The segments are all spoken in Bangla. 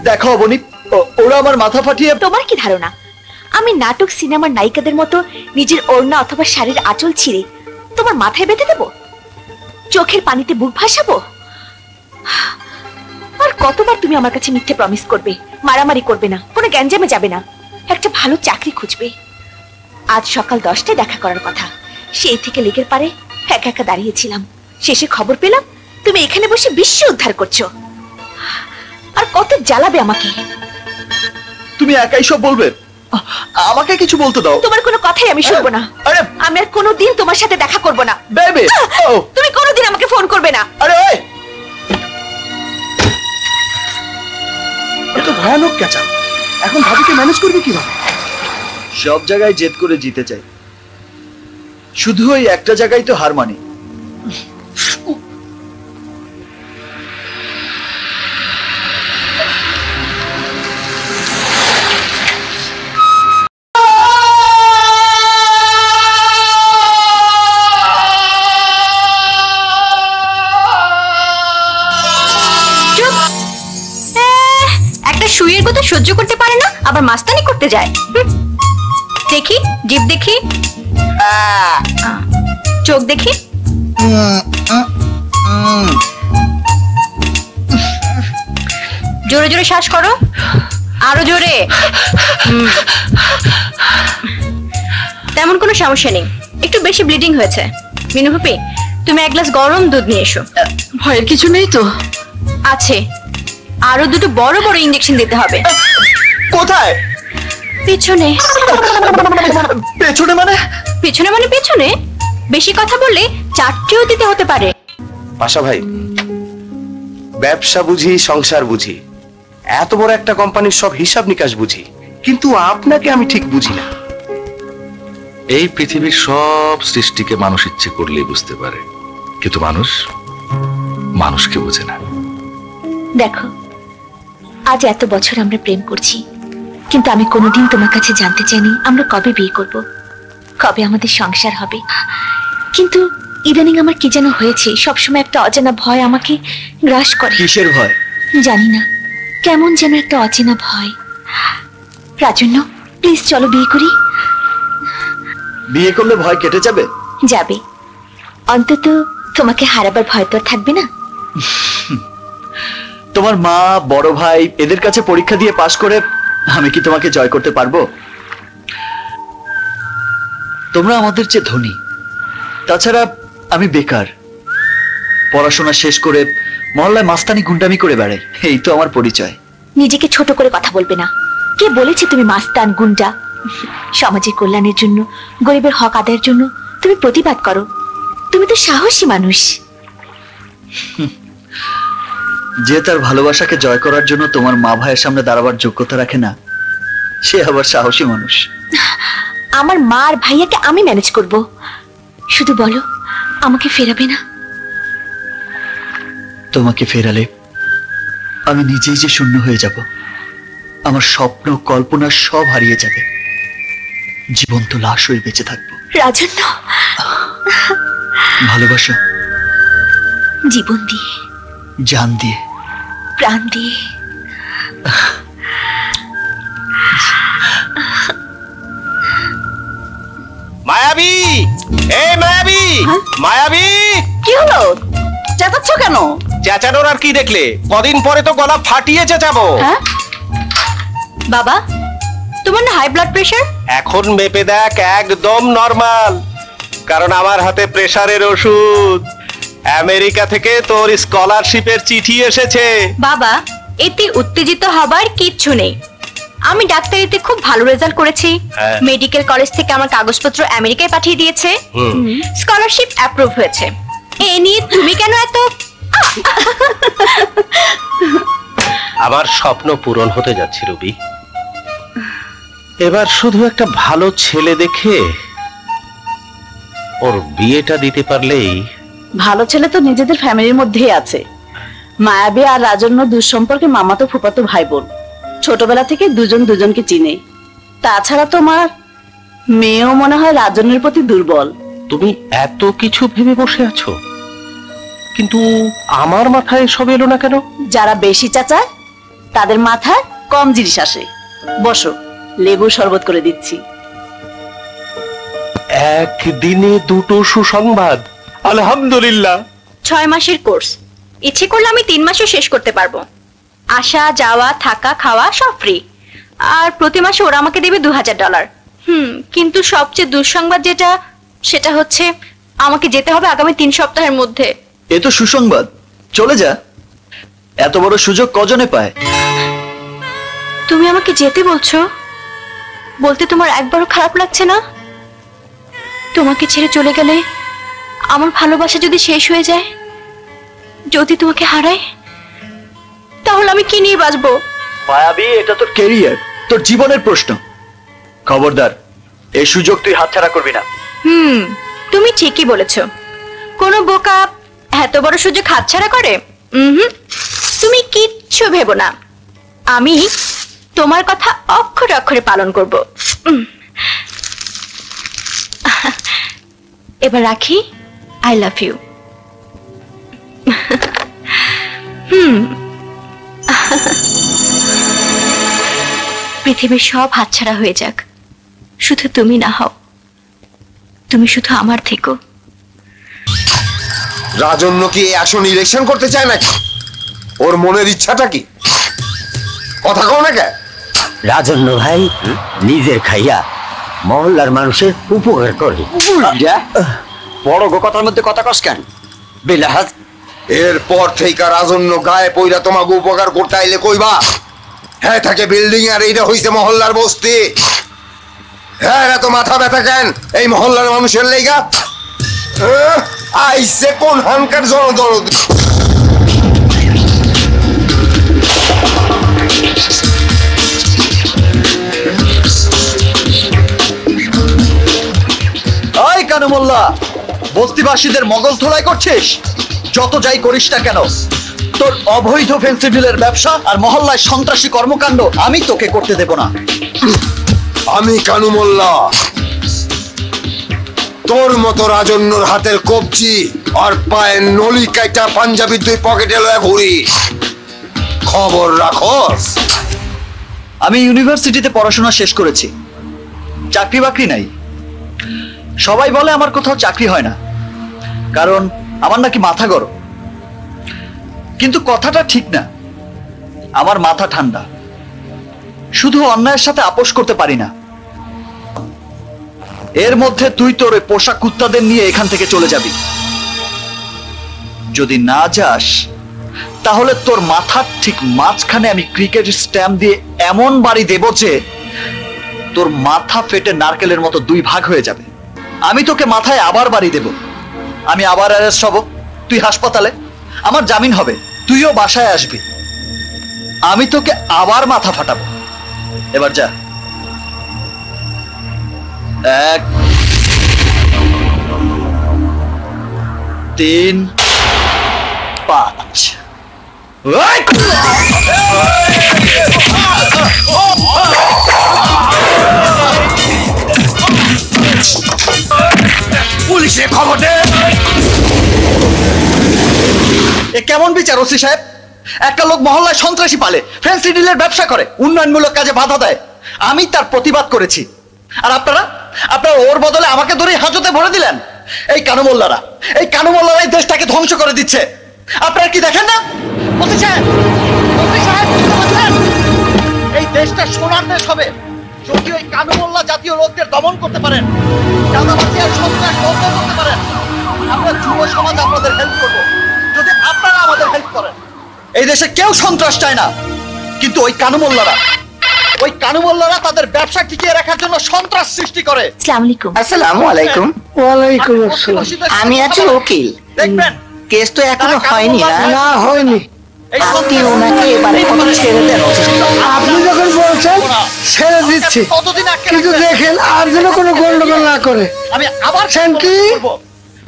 দেখো বনি, ওরা আমার মাথা ফাটিয়ে। তোমার কি ধারণা আমি নাটক সিনেমার নায়িকাদের মতো নিজের ওড়না অথবা শাড়ির আঁচল ছিঁড়ে তোমার মাথায় বেঁধে দেব, চোখের পানিতে বুক ভাসাবো? আর কতবার তুমি আমার কাছে মিথ্যে প্রমিস করবে, মারামারি করবে না, কোনো গ্যাঞ্জামে যাবে না, একটা ভালো চাকরি খুঁজবে? আজ সকাল 10টায় দেখা করার কথা, সেই থেকে লেকের পারে একা একা দাঁড়িয়েছিলাম, শেষে খবর পেলাম তুমি এখানে বসে বিশ্ব উদ্ধার করছো। আর কত জ্বালাবে আমাকে? তুমি একাই সব বলবে, আমাকে কিছু বলতে দাও। তোমার কোনো কথাই আমি শুনবো না। আরে আমি আর কোনোদিন তোমার সাথে দেখা করব না। বেবি, তুমি কোনোদিন আমাকে ফোন করবে না। আরে ওই এত ভয়ানক কেঁচা, এখন ভাবিকে ম্যানেজ করবে কিভাবে? সব জায়গায় জেদ করে জিতে চাই, শুধু ওই একটা জায়গায় তো হার মানি। শুয়ের কথা সহ্য করতে পারে না, আবার মাস্তানি করতে যায়। দেখি জিভ দেখি, চোখ দেখি, জোরে জোরে শ্বাস করো, আরো জোরে। তেমন কোনো সমস্যা নেই, একটু বেশি ব্লিডিং হয়েছে। মিনু ভাবি, তুমি এক গ্লাস গরম দুধ নিয়ে এসো। ভয়ের কিছু নেই তো? আছে, আরো দুটো বড় বড় ইনজেকশন দিতে হবে। কোথায়? পেছনে। পেছনে মানে? পেছনে মানে পেছনে? বেশি কথা বললে 4টেও দিতে হতে পারে। পাশা ভাই, ব্যবসা বুঝি, সংসার বুঝি, এত বড় একটা কোম্পানির সব হিসাব নিকাশ বুঝি, কিন্তু আপনাকে আমি ঠিক বুঝি না। এই পৃথিবীর সব সৃষ্টিকে মানুষ ইচ্ছে করলেই বুঝতে পারে, কিন্তু মানুষ মানুষকে বোঝে না। দেখো, আজ এত বছর আমরা প্রেম করছি, কিন্তু আমি কোনোদিন তোমার কাছে জানতে চাইনি আমরা কবে বিয়ে করব, কবে আমাদের সংসার হবে। কিন্তু ইদানিং আমার কি যেন হয়েছে, সবসময় একটা অজানা ভয় আমাকে গ্রাস করে। কিসের ভয়? জানি না, কেমন যেন একটা অচেনা ভয়। রাজন্য, প্লিজ চলো বিয়ে করি। বিয়ে করলে ভয় কেটে যাবে? যাবে, অন্তত তোমাকে হারাবার ভয় তো থাকবে না। তোমার মা, বড় ভাই এদের কাছে পরীক্ষা দিয়ে পাশ করে আমি কি তোমাকে জয় করতে পারবো? তোমরা আমাদের চেয়ে ধনী, তাছাড়া আমি বেকার, পড়াশোনা শেষ করে মহল্লায় মাস্তানি গুন্ডামি করে বেড়াই, এই তো আমার পরিচয়। নিজেকে ছোট করে কথা বলবে না। কে বলেছে তুমি মাস্তান গুন্ডা? সমাজের কল্যাণের জন্য, গরিবের হক আদায়ের জন্য তুমি প্রতিবাদ করো। তুমি তো সাহসী মানুষ। যে তার ভালোবাসাকে জয় করার জন্য তোমার মা ভাইয়ের সামনে দাঁড়াবার যোগ্যতা রাখে না, সে আবার সাহসী মানুষ। আমার মা আর ভাইয়াকে আমি ম্যানেজ করব, শুধু বলো আমাকে ফেরাবে না? তোমাকে ফেরালে আমি নিজেই যে শূন্য হয়ে যাব, আমার স্বপ্ন কল্পনা সব হারিয়ে যাবে, জীবন্ত লাশ হয়ে বেঁচে থাকবো। রাজন্য, ভালোবাসো? জীবন দিয়ে, জান দিয়ে, প্রাণ দিয়ে। মায়াবী, এই মায়াবী, মায়াবী। কি হলো, চেঁচাচ্ছ কেন? চেঁচানোর আর কি দেখলে, কদিন পরে তো গলা ফাটিয়ে চেঁচাবো। হ্যাঁ বাবা, তোমার না হাই ব্লাড প্রেশার? এখন মেপে দেখ, একদম নরমাল, কারণ আমার হাতে প্রেসারের ওষুধ। আমেরিকা থেকে তোর স্কলারশিপের চিঠি এসেছে। বাবা, এতে উত্তেজিত হবার কিচ্ছু নেই। আমি ডাক্তারিতে খুব ভালো রেজাল্ট করেছি, মেডিকেল কলেজ থেকে আমার কাগজপত্র আমেরিকায় পাঠিয়ে দিয়েছে, স্কলারশিপ অ্যাপ্রুভ হয়েছে। এ নিয়ে তুমি কেন এত? আমার স্বপ্ন পূরণ হতে যাচ্ছে রবি। এবার শুধু একটা ভালো ছেলে দেখে ওর বিয়েটা দিতে পারলেই। ভালো ছেলে তো নিজেদের ফ্যামিলির মধ্যেই আছে। মায়াবী আর রাজন্য দুঃসম্পর্কে মামাতো ফুফাতো ভাই বোন, ছোটবেলা থেকে দুজন দুজনকে চিনে। তাছাড়া তোমার মেয়েও মনে হয় রাজন্যের প্রতি দুর্বল। তুমি এত কিছু ভেবে বসে আছো, কিন্তু আমার মাথায় এসব এলো না কেন? যারা বেশি চাচায় তাদের মাথায় কম জিনিস আসে। বসো, লেবু শরবত করে দিচ্ছি। একদিনে দুটো সুসংবাদ, আলহামদুলিল্লাহ। 6 মাসের কোর্স, ইচ্ছে করলে আমি 3 মাসও শেষ করতে পারবো। আসা যাওয়া থাকা খাওয়া সব ফ্রি, আর প্রতি মাসে ওরা আমাকে দেবে $2000। কিন্তু সবচেয়ে দুঃসংবাদ যেটা, সেটা হচ্ছে আমাকে যেতে হবে আগামী 3 সপ্তাহের মধ্যে। এ তো সুসংবাদ, চলে যা। এত বড় সুযোগ কজনে পায়? তুমি আমাকে যেতে বলছো? বলতে তোমার একবারও খারাপ লাগছে না? তোমাকে ছেড়ে চলে গেলে আমার ভালোবাসা যদি শেষ হয়ে যায়, যদি তোমাকে হারাই, তাহলে আমি কি নিয়ে বাঁচবো? মায়াবী, এটা তোর কেরিয়ার, তোর জীবনের প্রশ্ন। খবরদার, এই সুযোগ তুই হাতছাড়া করবি না। তুমি ঠিকই বলেছো। কোনো বোকা এত বড় সুযোগ হাতছাড়া করে? তুমি কিচ্ছু ভেবো না, আমি তোমার কথা অক্ষরে অক্ষরে পালন করব। এবার রাখি। I love you. পৃথিবীর সব হাতছাড়া হয়ে যাক, শুধু তুমি না হও। তুমি শুধু আমার থেকো। রাজন্য কি এই আসন ইলেকশন করতে চায় নাকি? ওর মনের ইচ্ছাটা কি? কথা কও না কে? রাজন্য ভাই নিজের খাইয়া মহল্লার মানুষের উপকার করে। বড় গো কথার মধ্যে কথা কস কেন? বিলাহাজ, এরপর থেকে রাজন্য গায়ে পইরা তোমাকে উপকার করতে আইলে কইবা, হ্যাঁ থাকে বিল্ডিং আর এইটা হইছে মহল্লার বস্তি। হ্যাঁ, এত মাথা ব্যথা কেন এই মহল্লার মানুষের লেগা? আইসে কোন হানকার জনদরদ। ওই কানুমুল্লা, বস্তিবাসীদের মগজ ধোলাই করছিস? যত যাই করিস না কেন, তোর অবৈধ ফেন্সিডিলের ব্যবসা আর মহল্লায় সন্ত্রাসী কর্মকাণ্ড আমি তোকে করতে দেব না। আমি কানুমুল্লা তোর মতো রাজন্যর হাতের কবজি আর পায়ের নলি কাইটা পাঞ্জাবির 2 পকেটে লয়ে ঘুরি। খবর রাখস। আমি ইউনিভার্সিটিতে পড়াশোনা শেষ করেছি, চাকরি বাকরি নাই। সবাই বলে আমার কোথাও চাকরি হয় না, কারণ আমার নাকি মাথা গরম। কিন্তু কথাটা ঠিক না। আমার মাথা ঠান্ডা, শুধু অন্যায়ের সাথে আপোষ করতে পারি না। এর মধ্যে তুই তোর ওই পোষা কুত্তাদের নিয়ে এখান থেকে চলে যাবি। যদি না যাস, তাহলে তোর মাথার ঠিক মাঝখানে আমি ক্রিকেট স্ট্যাম্প দিয়ে এমন বাড়ি দেব যে তোর মাথা ফেটে নারকেলের মতো 2 ভাগ হয়ে যাবে। আমি তোকে মাথায় আবার বাড়ি দেব, আমি আবার অ্যারেস্ট হব, তুই হাসপাতালে, আমার জামিন হবে, তুইও বাসায় আসবি, আমি তোকে আবার মাথা ফাটাবো। এবার যা। 1 3 5। পুলিশে খবর দে। এ কেমন বিচার ওসি সাহেব? একটা লোক মহল্লায় সন্ত্রাসী পালে, ফ্যান্সি ডিলের ব্যবসা করে, উন্নয়নমূলক কাজে বাধা দেয়, আমি তার প্রতিবাদ করেছি, আর আপনারা ওর বদলে আমাকে ধরে হাজতে ভরে দিলেন। এই কানুমোল্লারাই দেশটাকে ধ্বংস করে দিচ্ছে। আপনারা কি দেখেন না? ওসি সাহেব, বুঝতে পারছেন? এই দেশটা সোনার দেশ হবে যদি ওই কানুমোল্লা জাতীয় লোকদের দমন করতে পারেন, চাঁদাবাজি আর সন্ত্রাস বন্ধ করতে পারেন। আমরা যুব সমাজ আপনাদের হেল্প করবো যদি আপনারা আমাদের হেল্প করেন। এই দেশে কেউ সন্ত্রাস চায় না, কিন্তু ওই কানুমোল্লারা তাদের ব্যবসা টিকিয়ে রাখার জন্য সন্ত্রাস সৃষ্টি করে। আসসালামু আলাইকুম। আসসালামু আলাইকুম। ওয়ালাইকুম আসসালাম। আমি আছি উকিল। দেখবেন কেস তো এখনো হয়নি না? না, হয়নি। আপনি ওনাকে এবারে ছেড়ে দেন। আপনি যখন বলছেন ছেড়ে দিচ্ছি, কতদিন কিন্তু দেখেন আর যেন কোনো গন্ডগোল না করে। আমি আবার শান্তি,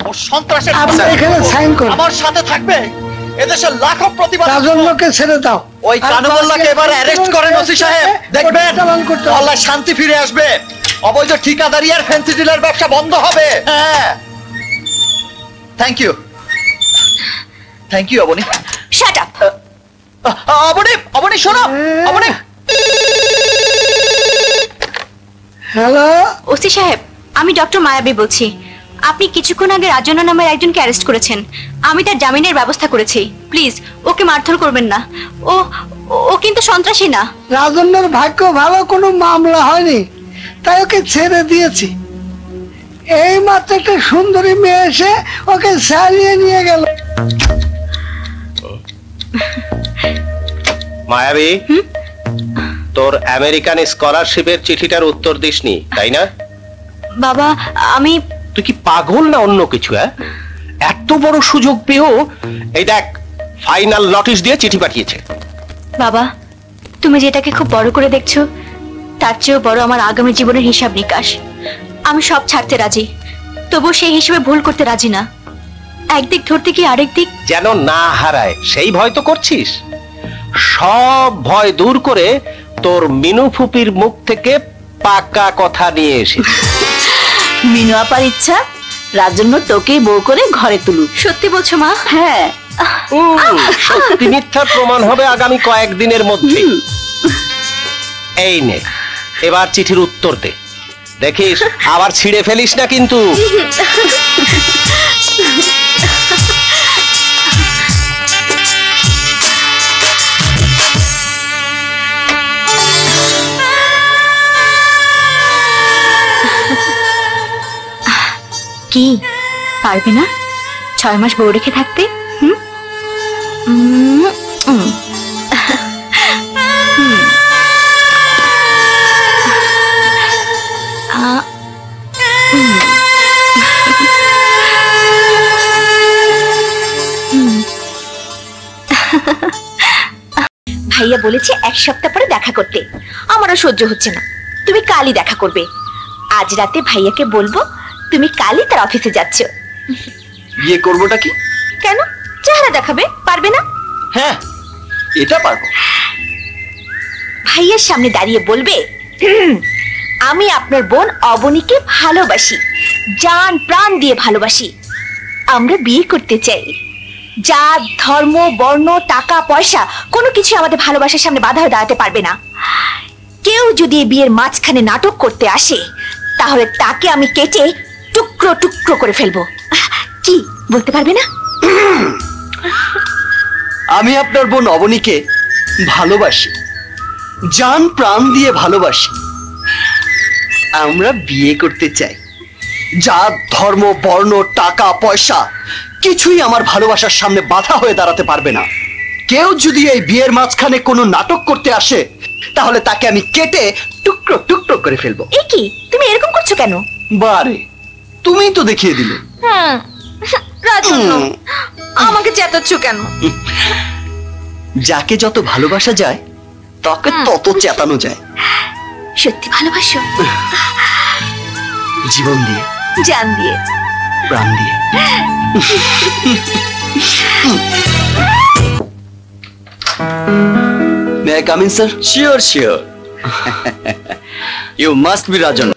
ও সন্ত্রাসের আপনি এখানে সাইন করুন। আমার সাথে থাকবে। এদেশের লাখো প্রতিবাদ রাজন্যকে ছেড়ে দাও। ওই কানুমোল্লাকে এবার অ্যারেস্ট করেন ওসি সাহেব, দেখবেন চালান করতে হবে। মহল্লায় শান্তি ফিরে আসবে, অবৈধ ঠিকাদারি আর ফ্যান্সি ডিলার ব্যবসা বন্ধ হবে। হ্যাঁ, thank you Abani. Shut up. Abani Abani শোনো, অবনী। হ্যালো, ওসি সাহেব, আমি ডক্টর মায়াবী বলছি। আপনি কিছুক্ষণ আগে রাজন্য নামের একজনকে অ্যারেস্ট করেছেন। আমি তার জামিনের ব্যবস্থা করেছি। প্লিজ ওকে মারধর করবেন না। ও ও কিন্তু সন্ত্রাসী না। রাজন্যর ভাগ্য ভালো, কোনো মামলা হয়নি, তাই ওকে ছেড়ে দিয়েছি। এই মাত্র একটা সুন্দরী মেয়ে এসে ওকে ছাড়িয়ে নিয়ে গেল। মায়াবী, তোর আমেরিকান স্কলারশিপের চিঠিটার উত্তর দিসনি, তাই না? বাবা, আমি তুই কি পাগল না অন্য কিছু? এত বড় সুযোগ পেয়েও এই দেখ, ফাইনাল নোটিশ দিয়ে চিঠি পাঠিয়েছে। বাবা, তুমি যেটাকে খুব বড় করে দেখছো, তার চেয়েও বড় আমার আগামী জীবনের হিসাব নিকাশ। আমি সব ছাড়তে রাজি, তবু সেই হিসেবে ভুল করতে রাজি না। একদিক ধরতে কি আরেক দিক যেন না হারায়, সেই ভয় তো করছিস। সব ভয় দূর করে তোর মিনু ফুপির মুখ থেকে পাকা কথা নিয়ে এসে। মিনু আপার ইচ্ছা রাজন্য তোকেই বউ করে ঘরে তুলুক। সত্যি বলছো মা? হ্যাঁ, সত্যি মিথ্যা প্রমাণ হবে আগামী কয়েকদিনের মধ্যে। এই নে, এবার চিঠির উত্তর দে। দেখিস আবার ছিঁড়ে ফেলিস না কিন্তু। কি পারবে না 6 মাস বউ রেখে থাকতে? ভাইয়া বলেছে 1 সপ্তাহ পরে দেখা করতে। আমারও সহ্য হচ্ছে না। তুমি কালই দেখা করবে। আজ রাতে ভাইয়াকে বলবো তুমি কালই তার অফিসে যাচ্ছ। বিয়ে করবোটা কি? কেন? চেহারা দেখাবে, পারবে না? হ্যাঁ, এটা পারবো। ভাইয়ের সামনে দাঁড়িয়ে বলবে, আমি আপনার বোন অবনীকে ভালোবাসি, জান প্রাণ দিয়ে ভালোবাসি। আমরা বিয়ে করতে চাই। জাত, ধর্ম, বর্ণ, টাকা পয়সা কোনো কিছু আমাদের ভালোবাসার সামনে বাধা হয়ে দাঁড়াতে পারবে না। কেউ যদি এই বিয়ের মাঝখানে নাটক করতে আসে, তাহলে তাকে আমি কেটে টুকরো টুকরো করে ফেলবো। কি বলতে পারবে না? আমি আপনার বোন অবনীকে ভালোবাসি, জান প্রাণ দিয়ে ভালোবাসি। আমরা বিয়ে করতে চাই। জাত, ধর্ম, বর্ণ, টাকা পয়সা কিছুই আমার ভালোবাসার সামনে বাধা হয়ে দাঁড়াতে পারবে না। কেউ যদি এই বিয়ের মাঝখানে কোনো নাটক করতে আসে, তাহলে তাকে আমি কেটে টুকরো টুকরো করে ফেলবো। এ কি, তুমি এরকম করছো কেন? বারে, তুমিই তো দেখিয়ে দিলে। রাজন্য, আমাকে চেতাচ্ছ কেন? যাকে যত ভালোবাসা যায় তাকে তত চেতানো যায়। সত্যি ভালোবাসো? জীবন দিয়ে, জান দিয়ে, প্রাণ দিয়ে। May I come in, sir? Sure, sure. You must be Rajan.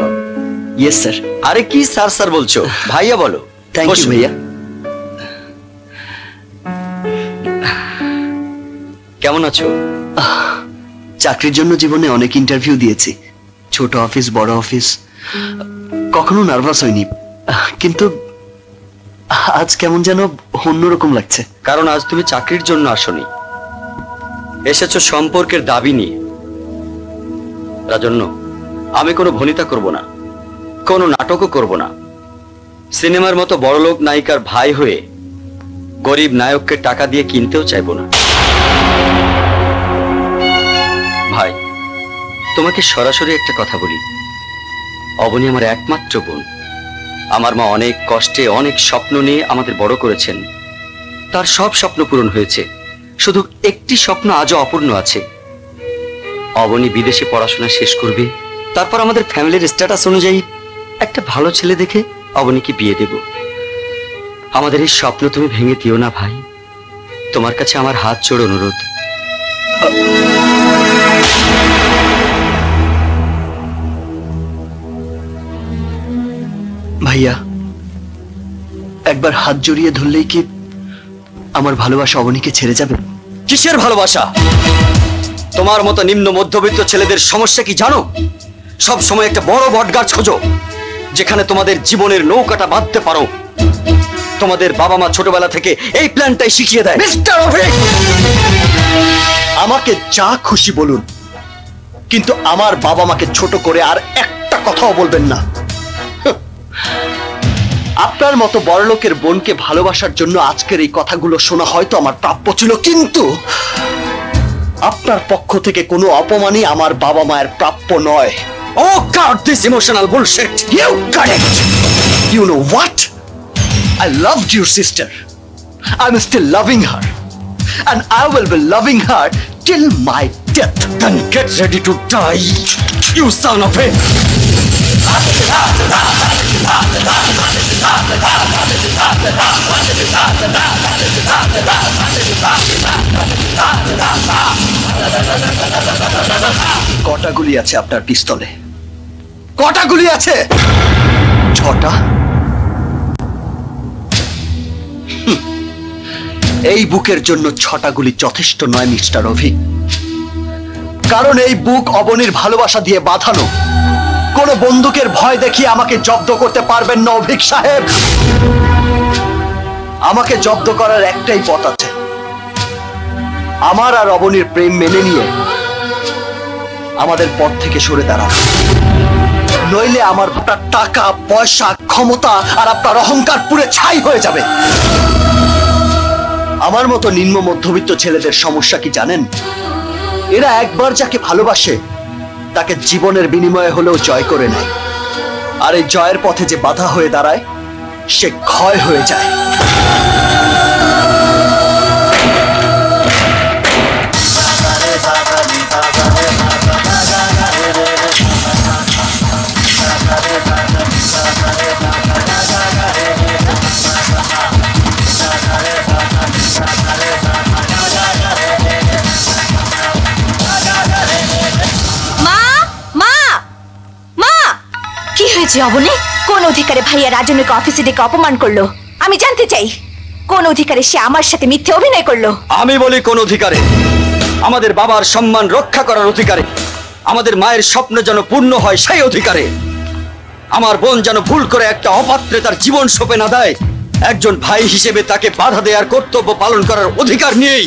Yes, sir. আরে কি স্যার স্যার বলছো? ভাইয়া বলো। Thank you, ভাইয়া। কেমন আছো? চাকরির জন্য জীবনে অনেক ইন্টারভিউ দিয়েছি, ছোট অফিস, বড় অফিস। কখনো নার্ভাস হইনি, কিন্তু আজ কেমন যেন অন্যরকম লাগছে। কারণ আজ তুমি চাকরির জন্য আসোনি, এসেছো সম্পর্কের দাবি নিয়ে। রাজন্য, আমি কোনো ভনিতা করব না, কোনো নাটকও করব না। সিনেমার মতো বড়লোক নায়িকার ভাই হয়ে গরিব নায়ককে টাকা দিয়ে কিনতেও চাইবো না। ভাই, তোমাকে সরাসরি একটা কথা বলি, অবনী আমার একমাত্র বোন। আমার মা অনেক কষ্টে, অনেক স্বপ্ন নিয়ে আমাদের বড় করেছেন। তার সব স্বপ্ন পূরণ হয়েছে, শুধু একটি স্বপ্ন আজও অপূর্ণ আছে। অবনী বিদেশে পড়াশোনা শেষ করবে, তারপর আমাদের ফ্যামিলির স্ট্যাটাস অনুযায়ী একটা ভালো ছেলে দেখে অবনীকে বিয়ে দেব। আমাদের এই স্বপ্ন তুমি ভেঙে দিও না ভাই, তোমার কাছে আমার হাত জোড় অনুরোধ। ভাইয়া, একবার হাত জড়িয়ে ধরলেই কি আমার ভালোবাসা অবনীকে ছেড়ে যাবে? কিসের ভালোবাসা? তোমার মতো নিম্ন মধ্যবিত্ত ছেলেদের সমস্যা কি জানো? সব সময় একটা বড় বটগাছ খোঁজো, যেখানে তোমাদের জীবনের নৌকাটা বাঁধতে পারো। তোমাদের বাবা মা ছোটবেলা থেকে এই প্ল্যানটাই শিখিয়ে দেয়। মিস্টার অভিক, আমাকে যা খুশি বলুন, কিন্তু আমার বাবা মাকে ছোট করে আর একটা কথাও বলবেন না। আপনার মতো বড়লোকের বোনকে ভালোবাসার জন্য আজকের এই কথাগুলো শোনা হয়তো আমার প্রাপ্য ছিল, কিন্তু আপনার পক্ষ থেকে কোনো অপমানই আমার বাবা মায়ের প্রাপ্য নয়। Oh God, this emotional bullshit! You correct. You know what? I loved your sister. I'm still loving her, and I will be loving her till my death. Then get ready to die, you son of a... কটা গুলি আছে আপনার পিস্তলে? কটা গুলি আছে? 6টা। এই বুকের জন্য 6টা গুলি যথেষ্ট নয় মিস্টার অভিক, কারণ এই বুক অবনীর ভালোবাসা দিয়ে বাঁধানো। কোন বন্দুকের ভয় দেখিয়ে আমাকে জব্দ করতে পারবেন না অভিক সাহেব। আমাকে জব্দ করার একটাই পথ আছে, আমার আর অবনীর প্রেম মেনে নিয়ে আমাদের পথ থেকে সরে দাঁড়ান। নইলে আমার টাকা পয়সা ক্ষমতা আর আপনার অহংকার পুরো ছাই হয়ে যাবে। আমার মতো নিম্ন মধ্যবিত্ত ছেলেদের সমস্যা কি জানেন? এরা একবার যাকে ভালোবাসে তাকে জীবনের বিনিময়ে হলেও জয় করে নেয়, আর এই জয়ের পথে যে বাধা হয়ে দাঁড়ায় সে ক্ষয় হয়ে যায়। অবনী, কোন অধিকারে ভাইয়া রাজনকে অফিসে ডেকে অপমান করলো? আমি জানতে চাই, কোন অধিকারে সে আমার সাথে মিথ্যে অভিনয় করলো? আমি বলি কোন অধিকারে? আমাদের বাবার সম্মান রক্ষা করার অধিকারে, আমাদের মায়ের স্বপ্ন যেন পূর্ণ হয় সেই অধিকারে, আমার বোন যেন ভুল করে একটা অপাত্রে তার জীবন সঁপে না দেয়, একজন ভাই হিসেবে তাকে বাধা দেওয়ার কর্তব্য পালন করার অধিকার নিয়েই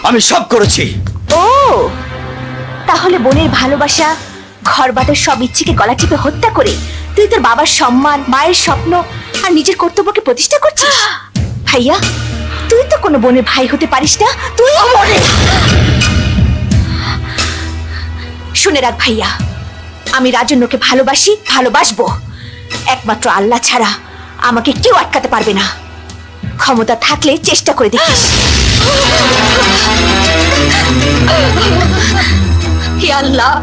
আমি সব করেছি। ও, তাহলে বোনের ভালোবাসা, ঘর বাঁধার সব ইচ্ছেকে গলা টিপে হত্যা করে তুই তোর বাবার সম্মান, মায়ের স্বপ্ন আর নিজের কর্তব্যকে প্রতিষ্ঠা করছিস? ভাইয়া, তুই তো কোনো বোনের ভাই হতে পারিস না। তুই শুনে রাখ ভাইয়া, আমি রাজন্যকে ভালোবাসি, ভালোবাসবো। একমাত্র আল্লাহ ছাড়া আমাকে কেউ আটকাতে পারবে না। ক্ষমতা থাকলে চেষ্টা করে দেখিস। হে আল্লাহ,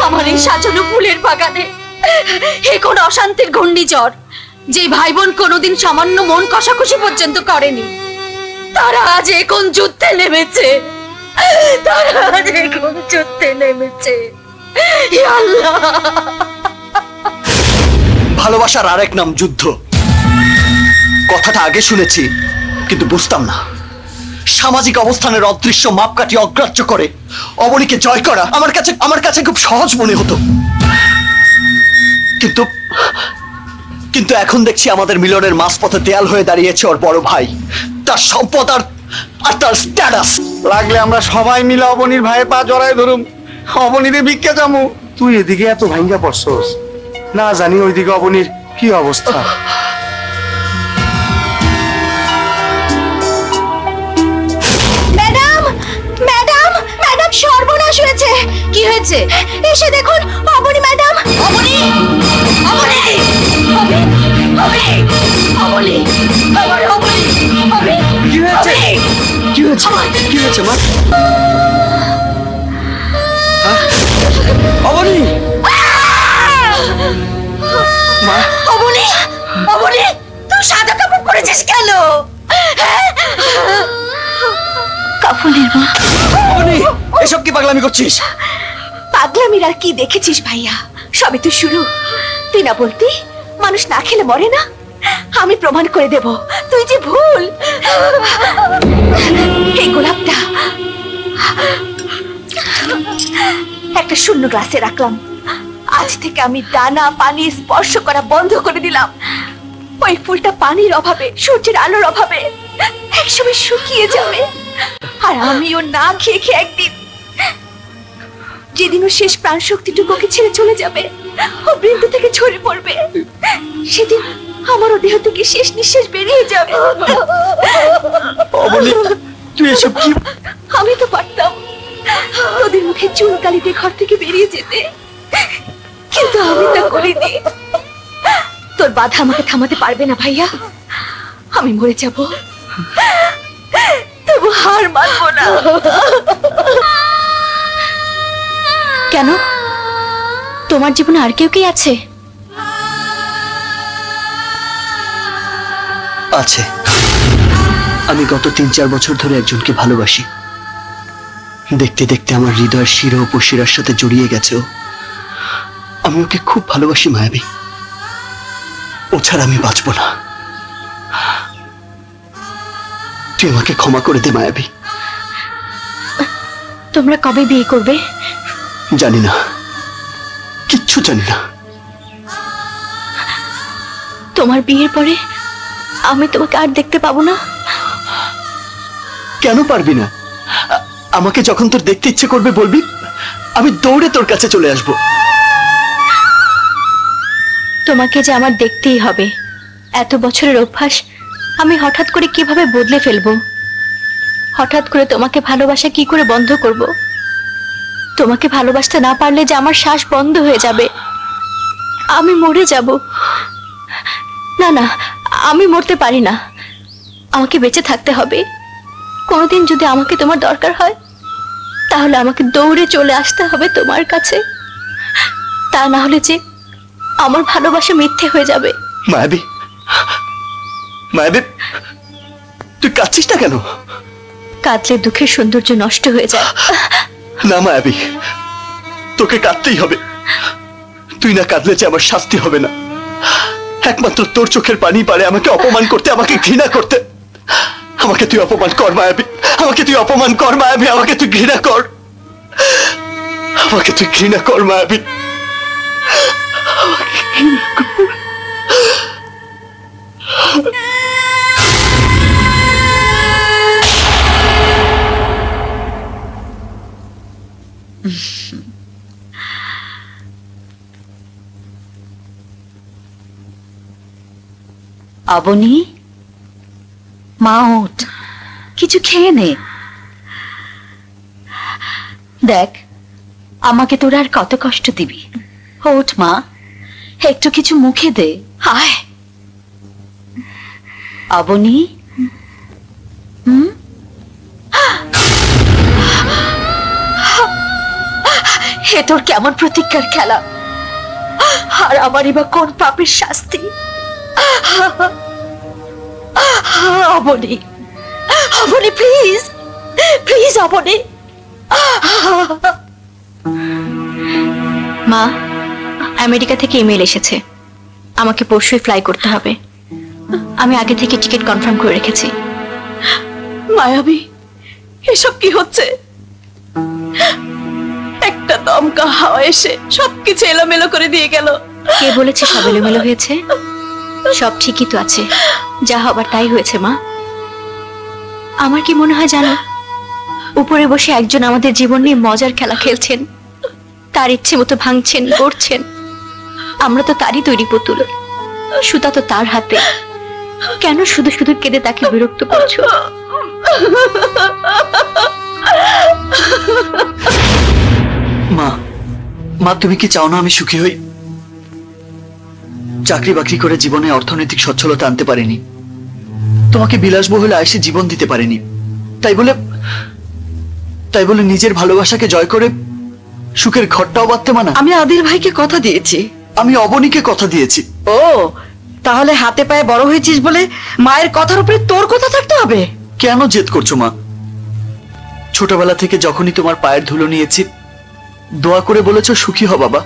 আমার এই সাজানো ফুলের বাগানে এ কোন অশান্তির ঘূর্ণিঝড়, যে ভাই বোন কোনোদিন সামান্য মন কষাকষি পর্যন্ত করেনি, তারা আজ এখন যুদ্ধে নেমেছে। তারা আজ এখন যুদ্ধে নেমেছে। হে আল্লাহ, ভালোবাসার আরেক নাম যুদ্ধ। কথাটা আগে শুনেছি কিন্তু বুঝতাম না। সামাজিক অবস্থানের অদৃশ্য মাপকাঠি অগ্রাহ্য করে অবনীকে জয় করা আমার কাছে খুব সহজ মনে হতো, কিন্তু এখন দেখছি আমাদের মিলনের মাঝপথে দেয়াল হয়ে দাঁড়িয়েছে ওর বড় ভাই, তার সম্পদ আর তার স্ট্যাটাস। লাগলে আমরা সবাই মিলে অবনীর ভাইয়ের পা জড়ায় ধরুম, অবনীরে ভিক্ষা চামু। তুই এদিকে এত ভাঙ্গা পড়ছস, না জানি ওইদিকে অবনীর কি অবস্থা। সর্বনাশ হয়েছে। কি হয়েছে? এসে দেখুন অবনী ম্যাডাম। অবনী, অবনী, অবনী, অবনী, আমার অবনী, অবনী। কি হয়েছে? কি হয়েছে? কি হয়েছে মা? অবনী, মা, অবনী, অবনী, তুই সাদা কাপড় পরেছিস কেন? কাফনের মা। অবনী, এসব কি পাগলামি করছিস? পাগলামির আর কি দেখেছিস ভাইয়া? সবই তো শুরু। তুই না বলতি মানুষ না খেলে মরে না? আমি প্রমাণ করে দেব তুই যে ভুল। এই গোলাপটা শূন্য গ্লাসে রাখলাম। আজ থেকে আমি দানা পানি স্পর্শ করা বন্ধ করে দিলাম। ওই ফুলটা পানির অভাবে, সূর্যের আলোর অভাবে একসময় শুকিয়ে যাবে, আর আমিও না খেয়ে খেয়ে একদিন, যেদিন ও শেষ প্রাণ শক্তিটুকু ওকে ছেড়ে চলে যাবে, ও বৃন্দ থেকে ঝরে পড়বে, সেদিন আমারও দেহ থেকে শেষ নিঃশ্বাস বেরিয়ে যাবে। তুই এসব কি? আমি তো পারতাম ওদের মুখে চুল কালিতে ঘর থেকে বেরিয়ে যেতে, কিন্তু আমি তা করিনি। তোর বাধা আমাকে থামাতে পারবে না ভাইয়া। আমি মরে যাব, তবু হার মানবো না। কেন, তোমার জীবনে আর কেউ কি আছে? আছে। আমি গত 3-4 বছর ধরে একজনকে ভালোবাসি। দেখতে দেখতে আমার হৃদয়ের শিরা উপশিরার সাথে জড়িয়ে গেছে ও। আমি ওকে খুব ভালোবাসি মায়াবী। ও ছাড়া আমি বাঁচবো না। তুই আমাকে ক্ষমা করে দে মায়াবী। তোমরা কবে বিয়ে করবে? জানি না, কিচ্ছু জানি না। তোমার বিয়ের পরে আমি তোমাকে আর দেখতে পাবো না? কেন পারবি না? আমাকে যখন তোর দেখতে ইচ্ছে করবে বলবি, আমি দৌড়ে তোর কাছে চলে আসবো। তোমাকে যে আমার দেখতেই হবে, এত বছরের অভ্যাস আমি হঠাৎ করে কিভাবে বদলে ফেলবো? হঠাৎ করে তোমাকে ভালোবাসা কি করে বন্ধ করব? তোমাকে ভালোবাসতে না পারলে যে আমার শ্বাস বন্ধ হয়ে যাবে, আমি মরে যাব। না না, আমি মরতে পারি না, আমাকে বেঁচে থাকতে হবে। কোনোদিন যদি আমাকে তোমার দরকার হয়, তাহলে আমাকে দৌড়ে চলে আসতে হবে তোমার কাছে। তা না হলে যে আমার ভালোবাসা মিথ্যে হয়ে যাবে। মায়াবী, মায়াবী, তুই কাঁদছিস না কেন? কাঁদলে দুঃখের সৌন্দর্য নষ্ট হয়ে যায়। না মায়াবী, তোকে কাঁদতেই হবে। তুই না কাঁদলে যে আমার শাস্তি হবে না। একমাত্র তোর চোখের পানি পারে আমাকে অপমান করতে, আমাকে ঘৃণা করতে। আমাকে তুই অপমান কর মায়াবী, আমাকে তুই অপমান কর মায়াবী, আমাকে তুই ঘৃণা কর, আমাকে তুই ঘৃণা কর মায়াবী। অবনী, মা ওঠ, কিছু খেয়ে নে। দেখ, আমাকে তোরা আর কত কষ্ট দিবি। ওঠ মা, একটু কিছু মুখে দে। আয় অবনী, হে তোর কেমন প্রতিজ্ঞার খেলা, আর আমারই বা কোন পাপের শাস্তি? Abani, Abani please, please Abani. মা, আমেরিকা থেকে ইমেল এসেছে, আমাকে পরশুই ফ্লাই করতে হবে। আমি আগে থেকে টিকিট কনফার্ম করে রেখেছি। মায়াবী, এসব কি হচ্ছে? একটা দমকা হাওয়া এসে সবকিছু এলোমেলো করে দিয়ে গেল। কে বলেছে সব এলোমেলো হয়েছে? সব ঠিকই তো আছে, যা হবার তাই হয়েছে মা। আমার কি মনে হয় জানো, উপরে বসে একজন আমাদের জীবন নিয়ে মজার খেলা খেলছেন, তার ইচ্ছে মতো ভাঙছেন, গড়ছেন। আমরা তো তারই তৈরি পুতুল, সুতা তো তার হাতে। কেন শুধু শুধু কেঁদে তাকে বিরক্ত করছো? মা, মা তুমি কি চাও না আমি সুখী হই? চাকরি বাকরি করে জীবনে অর্থনৈতিক সচ্ছলতা আনতে পারিনি, তোমাকে বিলাসবহুল আয়েসে জীবন দিতে পারিনি, তাই বলে নিজের ভালোবাসাকে জয় করে সুখের ঘরটাও বাঁধতে মানা? আমি আদির ভাইকে কথা দিয়েছি। আমি অবনীকে কথা দিয়েছি। ও, তাহলে হাতে পায়ে বড় হয়েছিস বলে মায়ের কথার উপরে তোর কথা থাকতে হবে? কেন জেদ করছো মা? ছোটবেলা থেকে যখনই তোমার পায়ের ধুলো নিয়েছি, দোয়া করে বলেছো সুখী হ বাবা।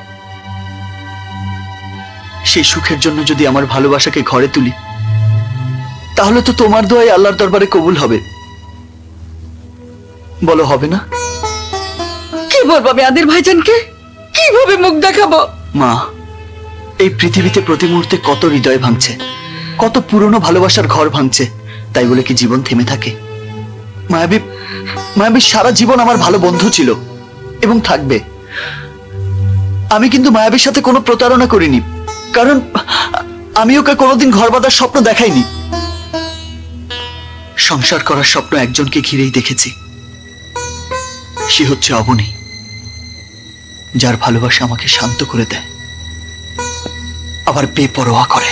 সেই সুখের জন্য যদি আমার ভালোবাসাকে ঘরে তুলি, তাহলে তো তোমার দোয়াই আল্লাহর দরবারে কবুল হবে। বলো হবে না? কি বলবো আমি আদির ভাইজানকে? কিভাবে মুখ দেখাবো? মা, এই পৃথিবীতে প্রতি মুহূর্তে কত হৃদয় ভাঙছে, কত পুরনো ভালোবাসার ঘর ভাঙছে, তাই বলে কি জীবন থেমে থাকে? মায়াবী সারা জীবন আমার ভালো বন্ধু ছিল এবং থাকবে। আমি কিন্তু মায়াবীর সাথে কোনো প্রতারণা করিনি, কারণ আমি ওকে কোনোদিন ঘর বাঁধার স্বপ্ন দেখাইনি। সংসার করার স্বপ্ন একজনকে ঘিরেই দেখেছি, সে হচ্ছে অবনী, যার ভালোবাসা আমাকে শান্ত করে দেয়, আবার বেপরোয়া করে।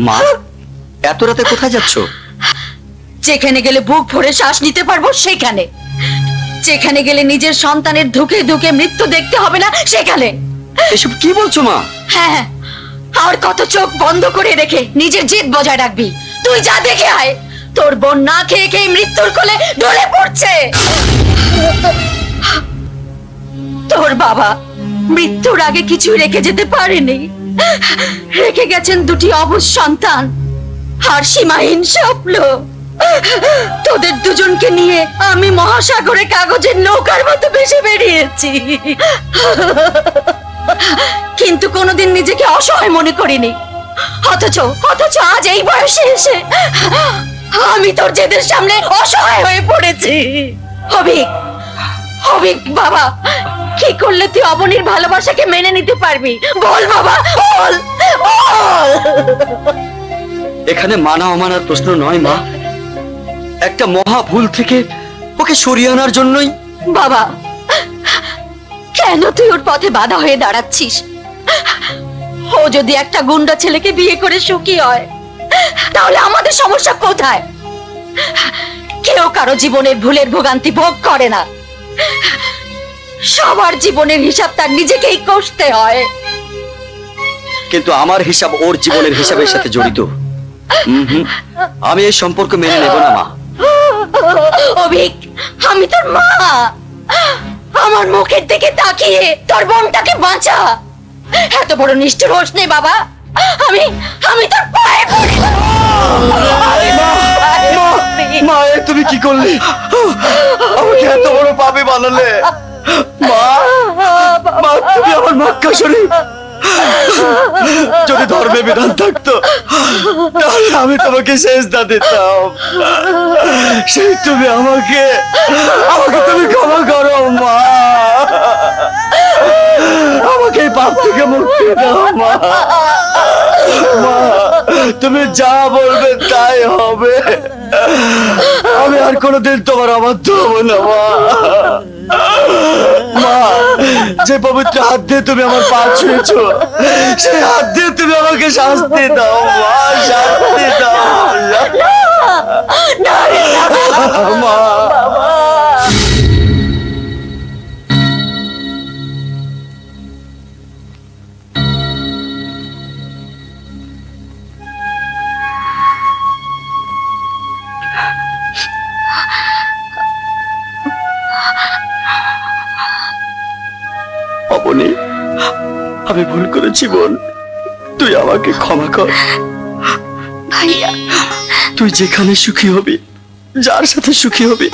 মা, এত রাতে কোথায় যাচ্ছ? যেখানে গেলে বুক ভরে শ্বাস নিতে পারবো সেখানে, যেখানে গেলে নিজের সন্তানের ধুকে ধুকে মৃত্যু দেখতে হবে না সেখানে। এসব কি বলছো মা? হ্যাঁ, আর কত চোখ বন্ধ করে রেখে নিজের জিদ বজায় রাখবি? তুই যা দেখে আয়, তোর বোন না খেয়ে খেয়ে মৃত্যুর কোলে ঢলে পড়ছে। তোর বাবা মৃত্যুর আগে কিছুই রেখে যেতে পারেনি, রেখে গেছেন দুটি অবুঝ সন্তান আর সীমাহীন স্বপ্ন। তোদের দুজনকে নিয়ে আমি মহাসাগরে কাগজের নৌকার মতো ভেসে বেরিয়েছি, কিন্তু কোনোদিন নিজেকে অসহায় মনে করিনি। অথচ আজ এই বয়সে এসে আমি তোর জেদের সামনে অসহায় হয়ে পড়েছি। অভিক বাবা, কি করলে তুই অবনীর ভালোবাসাকে মেনে নিতে পারবি? বল বাবা, বল। এখানে মানা অমানার প্রশ্ন নয় মা, একটা মহা ভুল থেকে ওকে সরিয়ে আনার জন্যই। বাবা, কেন তুই ওর পথে বাধা হয়ে দাঁড়াচ্ছিস? ও যদি একটা গুন্ডা ছেলেকে বিয়ে করে সুখী হয়, তাহলে আমাদের সমস্যা কোথায়? কেউ কারো জীবনের ভুলের ভোগান্তি ভোগ করে না, সবার জীবনের হিসাব তার নিজেকেই কষতে হয়। কিন্তু আমার হিসাব ওর জীবনের হিসাবের সাথে জড়িত। আমি এই সম্পর্ক মেনে নেব না মা। অভিক, আমি তোর মা, আমার মুখের দিকে তাকিয়ে তোর বোনটাকে বাঁচা। এত বড় নিষ্ঠুর হোস নে বাবা, আমি তোর পায়ে পড়ি। মা, তুমি কি করলে? আমাকে এত বড় পাপে বানালে। মা, তুমি আমার মক্কা শরীফ, যদি ধর্মে বিধান থাকতো তাহলে আমি তোমাকে সেজদা দিতাম। সেই তুমি আমাকে তুমি ক্ষমা করো মা, আমাকে পাপ থেকে মুক্তি দাও মা। মা, তুমি যা বলবে তাই হবে, আমি আর কোনোদিন তোমার অবাধ্য হবো না মা। মা, যে পবিত্র হাত দিয়ে তুমি আমার পা ছুঁয়েছ, সেই হাত দিয়ে তুমি আমাকে শাস্তি দাও মা, শাস্তি দাও মা। অবনী, আমি ভুল করেছি বোন, তুই আমাকে ক্ষমা কর। ভাইয়া, তুই যেখানে সুখী হবি, যার সাথে সুখী হবি,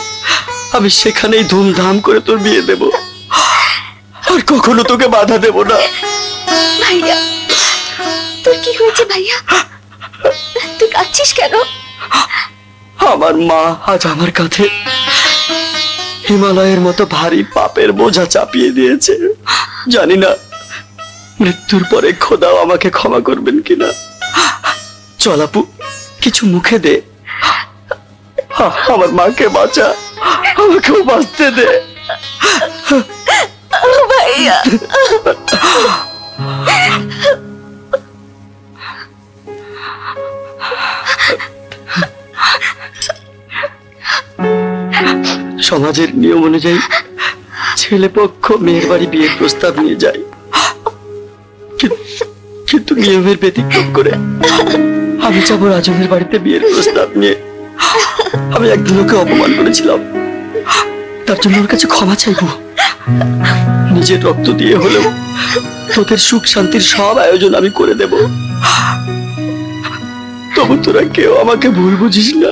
আমি সেখানেই ধুমধাম করে তোর বিয়ে দেব, আর কখনো তোকে বাধা দেব না। ভাইয়া, তোর কি হয়েছে ভাইয়া? তুই কাঁদছিস কেন? আমার মা আজ আমার কাঁধে হিমালয়ের মতো ভারী পাপের বোঝা চাপিয়ে দিয়েছে। জানি না মৃত্যুর পরে খোদাও আমাকে ক্ষমা করবেন কিনা। চল আপু, কিছু মুখে দে, আমার মাকে বাঁচা, আমাকেও বাঁচতে দে ভাইয়া। সমাজের নিয়ম অনুযায়ী ছেলে পক্ষ মেয়ের বাড়ি বিয়ের প্রস্তাব নিয়ে যায়, কিন্তু নিয়মের ব্যতিক্রম করে আমি যাবো রাজনের বাড়িতে বিয়ের প্রস্তাব নিয়ে। আমি একদিন ওকে অপমান করেছিলাম, তার জন্য ওর কাছে ক্ষমা চাইবো। নিজের রক্ত দিয়ে হলেও তোদের সুখ শান্তির সব আয়োজন আমি করে দেব। তবু তোরা কেউ আমাকে ভুল বুঝিস না,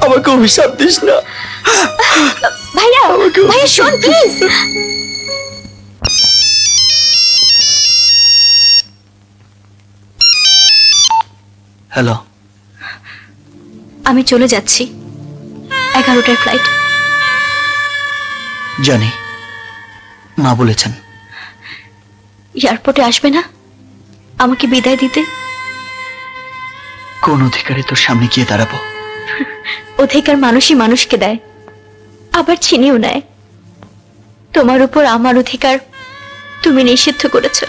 আমাকে অভিশাপ দিস না। ভাইয়া ভাইয়া শোন প্লিজ। হ্যালো, আমি চলে যাচ্ছি, 11টায় ফ্লাইট। জানি, মা বলেছেন। এয়ারপোর্টে আসবে না আমাকে বিদায় দিতে? কোন অধিকারে তোর সামনে গিয়ে দাঁড়াবো? অধিকার মানুষই মানুষকে দেয়, আবার ছিনিয়েও নেয়। তোমার উপর আমার অধিকার তুমি নিষিদ্ধ করেছ,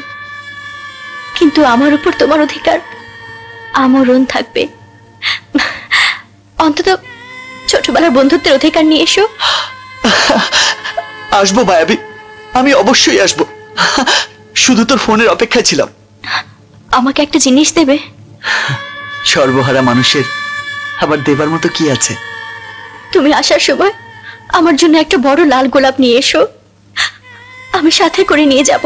কিন্তু আমার উপর তোমার অধিকার আমরণ থাকবে। অন্তত ছোটবেলার বন্ধুত্বের অধিকার নিয়ে এসো। আসবো মায়াবী, আমি অবশ্যই আসবো। শুধু তোর ফোনের অপেক্ষায় ছিলাম। আমাকে একটা জিনিস দেবে? সর্বহারা মানুষের আবার দেবার মতো কি আছে? তুমি আসার সময় আমার জন্য একটা বড় লাল গোলাপ নিয়ে এসো, আমি সাথে করে নিয়ে যাব।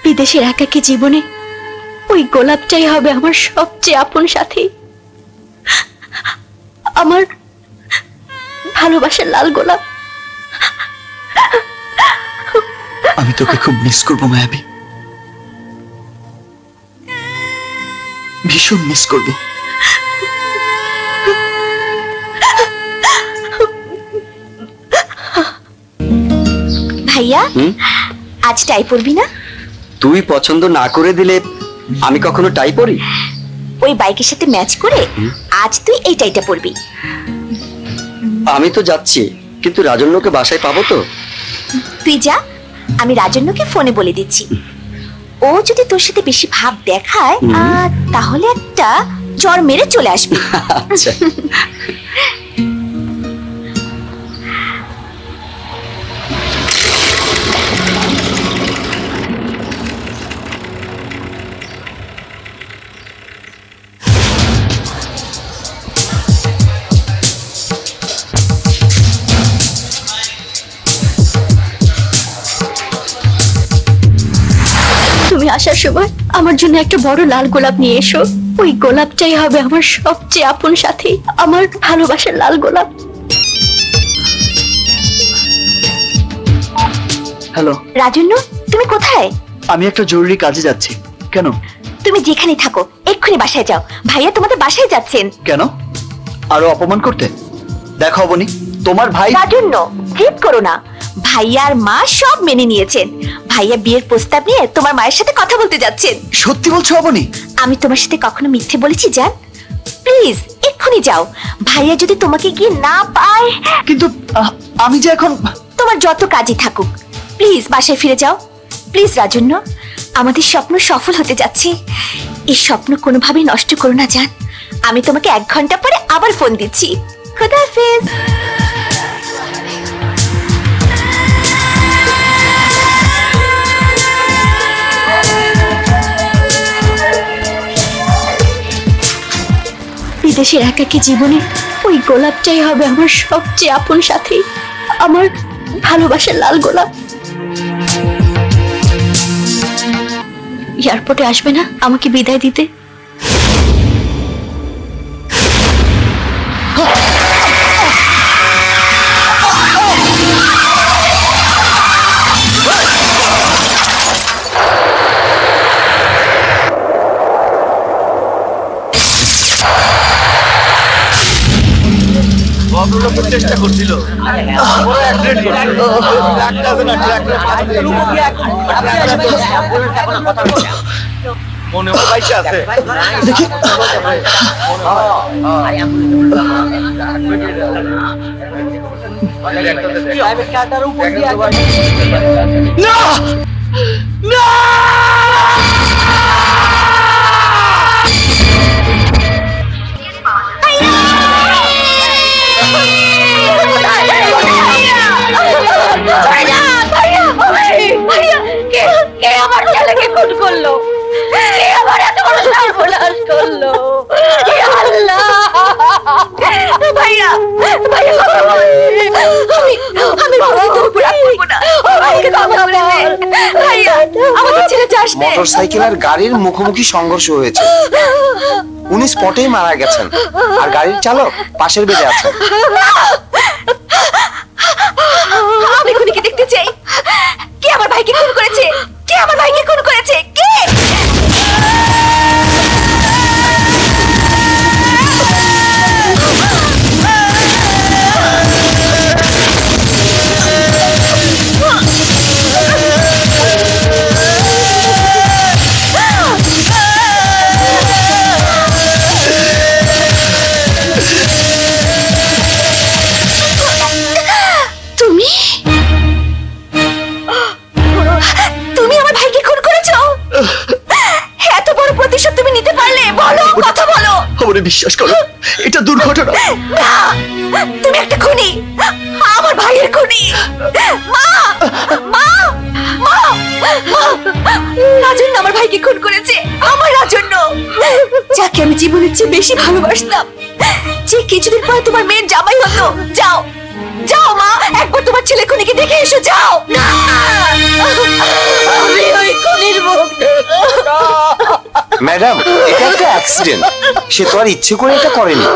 বিদেশের একাকী জীবনে ওই গোলাপটাই হবে আমার সবচেয়ে আপন সাথী, আমার ভালোবাসার লাল গোলাপ। আমি তোকে খুব মিস করবো মায়াবী, ভীষণ মিস করবো। ভাইয়া আজ টাই পরবি না? তুই পছন্দ না করে দিলে আমি কখনো টাই পরি? ওই বাইকের সাথে ম্যাচ করে আজ তুই এই টাইটা পরবি। আমি তো যাচ্ছি, কিন্তু রাজন্যকে বাসায় পাবো তো? তুই যা, আমি রাজন্যকে ফোনে বলে দিচ্ছি। ও যদি তোর সাথে বেশি ভাব দেখায় তাহলে একটা চড় মেরে চলে আসবে। আচ্ছা। তুমি আসার সময় আমার জন্য একটা বড় লাল গোলাপ নিয়ে এসো, ওই গোলাপটাই হবে আমার সবচেয়ে আপন সাথী, আমার ভালোবাসার লাল গোলাপ। হ্যালো রাজন্য, তুমি কোথায়? আমি একটা জরুরি কাজে যাচ্ছি। কেন? তুমি যেখানে থাকো এক্ষুনি বাসায় যাও, ভাইয়া তোমাদের বাসায় যাচ্ছেন। কেন? আরো অপমান করতে? দেখো অবনী, তোমার ভাই। রাজন্য জিদ করো না, ভাইয়ার মা সব মেনে নিয়েছেন। ভাইয়া বিয়ের প্রস্তাব নিয়ে তোমার মায়ের সাথে কথা বলতে যাচ্ছেন। সত্যি বলছো অবনী? আমি তোমার সাথে কখনো মিথ্যে বলেছি জান? প্লিজ এক্ষুনি যাও, ভাইয়া যদি তোমাকে গিয়ে না পায়। কিন্তু আমি যে এখন। তোমার যত কাজই থাকুক, প্লিজ বাসায় ফিরে যাও। প্লিজ রাজন্য, আমাদের স্বপ্ন সফল হতে যাচ্ছে, এই স্বপ্ন কোনোভাবেই নষ্ট করো না জান। আমি তোমাকে 1 ঘন্টা পরে আবার ফোন দিচ্ছি। খোদা হাফেজ। বিদেশের একাকী জীবনে ওই গোলাপটাই হবে আমার সবচেয়ে আপন সাথী, আমার ভালোবাসার লাল গোলাপ। এয়ারপোর্টে আসবে না আমাকে বিদায় দিতে? চেষ্টা করছিল মনে হয় পয়সা আছে দেখি না না কে আমার এত বড় সর্বনাশ করলো? ইয়া আল্লাহ! ভাইয়া, ভাইয়া, আমি ভাইকে তোর উপর রাগ করবো না। আমাকে ক্ষমা করে দে। ভাইয়া, আমাকে ছেড়ে যাস না। মোটরসাইকেল আর গাড়ির মুখোমুখি সংঘর্ষ হয়েছে, উনি স্পটেই মারা গেছেন, আর গাড়ির চালক পাশের বেডে আছেন। আমি খুনিকে দেখতে চাই। কে আমার ভাইকে খুন করেছে? কে আমার ভাইকে খুন করেছে? কে? তুমি আমার ভাইকে খুন করেছো? এত বড় প্রতিশোধ তুমি নিতে পারলে? বলো, কথা বলো। আমারে বিশ্বাস করো, এটা দুর্ঘটনা। না, তুমি একটা খুনি, আমার ভাইয়ের খুনি। মা, মা, মা, মা, রাজন্য আমার ভাইকে খুন করেছে। আমার রাজন্য, যাকে আমি জীবনের চেয়ে বেশি ভালোবাসতাম, যে কিছুদিন পর তোমার মেয়ের জামাই হতো। যাও, যাও মা, একবার তোমার ছেলে খুনিকে দেখে এসো। যাও। না, আমি ওই খুনির মুখ দেখবো না। ম্যাডাম, এটা একটা অ্যাক্সিডেন্ট, সে তো আর ইচ্ছে করে এটা করেনি।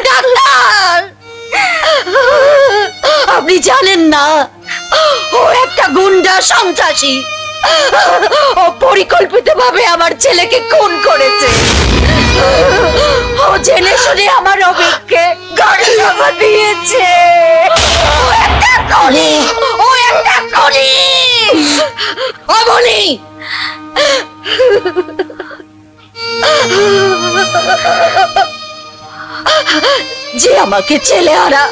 ডাক্তার, আপনি জানেন না ও একটা গুন্ডা সন্ত্রাসী। ও পরিকল্পিতভাবে আমার ছেলেকে খুন করেছে। ও জেনে শুনে আমার অভিজ্ঞকে গাড়ি চাপা দিয়েছে। ও একটা খুনি, ও একটা খুনি। অবনী, যে আমাকে ছেলে হারা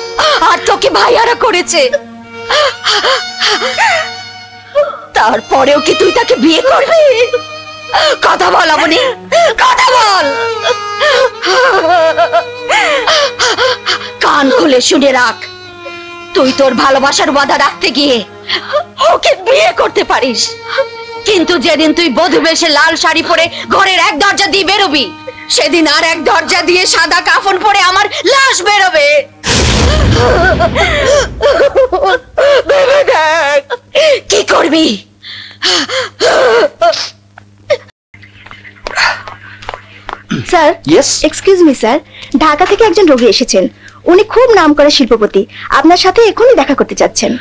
আর তোকে ভাই হারা করেছে, তারপরেও কি তুই তাকে বিয়ে করবি? কথা বল অবনী, কথা বল। কান খুলে শুনে রাখ, তুই তোর ভালোবাসার ওয়াদা রাখতে গিয়ে ওকে বিয়ে করতে পারিস, কিন্তু যেদিন তুই বধূ বেশে লাল শাড়ি পরে ঘরের এক দরজা দিয়ে বেরোবি, সেদিন আর এক দরজা দিয়ে সাদা কাফন পরে আমার লাশ বেরোবে। ভেবে দেখ কি করবি। Sir, excuse me sir, Dhaka থেকে একজন রোগী এসেছেন। উনি খুব নামকরা শিল্পপতি, আপনার সাথে এখনই দেখা করতে চাচ্ছেন।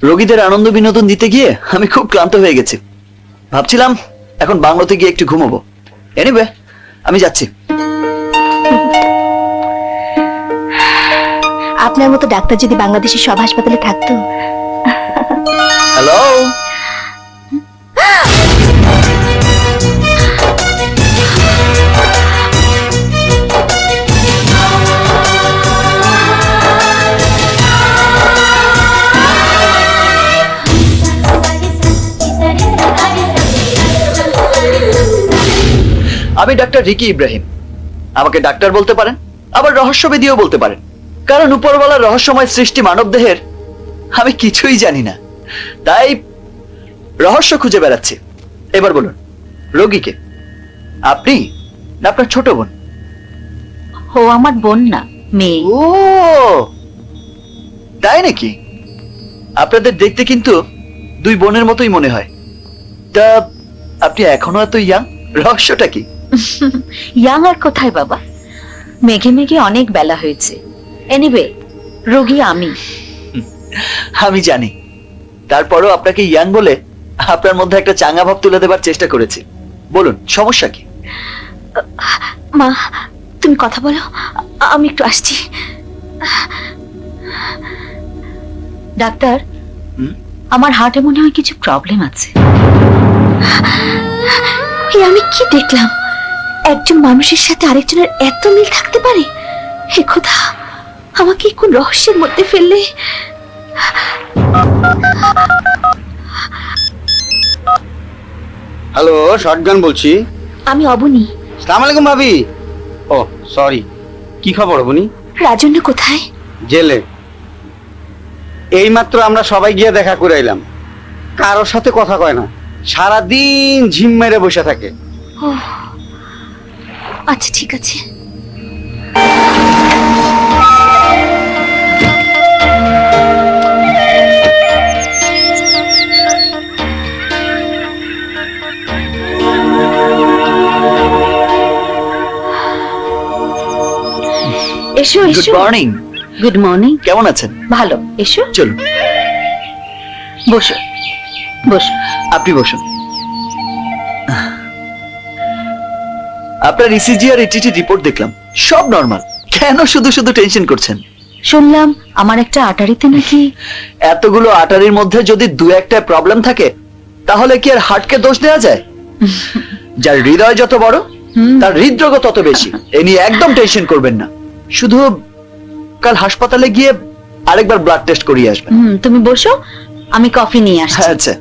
রোগীদের আনন্দ বিনোদন দিতে গিয়ে আমি খুব ক্লান্ত হয়ে গেছি। ভাবছিলাম এখন বাংলোতে গিয়ে একটু ঘুমাবো। এনিওয়ে, আমি যাচ্ছি। আপনার মতো ডাক্তার যদি বাংলাদেশের সব হাসপাতালে থাকতো। হ্যালো, আমি ডাক্তার রিকি ইব্রাহিম। আমাকে ডাক্তার বলতে পারেন, আবার রহস্যবিদিও বলতে পারেন, কারণ উপরওয়ালার রহস্যময় সৃষ্টি মানবদেহের আমি কিছুই জানি না, তাই রহস্য খুঁজে বেড়াচ্ছি। এবার বলুন, রোগীকে আপনি না আপনার ছোট বোন? ও আমার বোন না, মেয়ে। ও তাই নাকি? আপনাদের দেখতে কিন্তু দুই বোনের মতোই মনে হয়। তা আপনি এখনো এত ইয়াং, রহস্যটা কি? ইয়াং আর কোথায় বাবা, মেঘে মেঘে অনেক বেলা হয়েছে। এনিওয়ে, রোগী আমি। আমি জানি, তারপরও আপনাকে ইয়াং বলে আপনার মধ্যে একটা চাঙ্গা ভাব তুলে দেবার চেষ্টা করেছি। বলুন, সমস্যা কি? মা, তুমি কথা বলো, আমি একটু আসছি। ডাক্তার, আমার হার্টে মনে হয় কিছু প্রবলেম আছে। আমি কি দেখলাম? একজন মানুষের সাথে আরেকজনের এত মিল থাকতে পারে? হে খোদা, আমাকে কোন রহস্যের মধ্যে ফেললে। হ্যালো, শটগান বলছি। আমি অবনী। আসসালামু আলাইকুম ভাবি। ও সরি, কি খবর অবনী? রাজন্য কোথায়? জেলে। এইমাত্র আমরা সবাই গিয়ে দেখা করে এলাম, কারোর সাথে কথা কয় না, সারাদিন ঝিম মেরে বসে থাকে। আচ্ছা ঠিক আছে। এসো গুড এসো। মর্নিং। Good morning. কেমন আছেন? ভালো, এসো চলুন বসো বসো। আপনি বসুন। আপনার ইসিজি আর ইটিটি রিপোর্ট দেখলাম, সব নরমাল। কেন শুধু শুধু টেনশন করছেন? শুনলাম আমার একটা আটারিতে নাকি। এতগুলো আটারির মধ্যে যদি দু একটা প্রবলেম থাকে তাহলে কি আর হার্টকে দোষ দেওয়া যায়? যার হৃদয় যত বড় তার হৃদরোগও তত বেশি। এ নিয়ে একদম টেনশন করবেন না। শুধু কাল হাসপাতালে গিয়ে আরেকবার ব্লাড টেস্ট করিয়ে আসবেন। তুমি বসো, আমি কফি নিয়ে আসছি। আচ্ছা,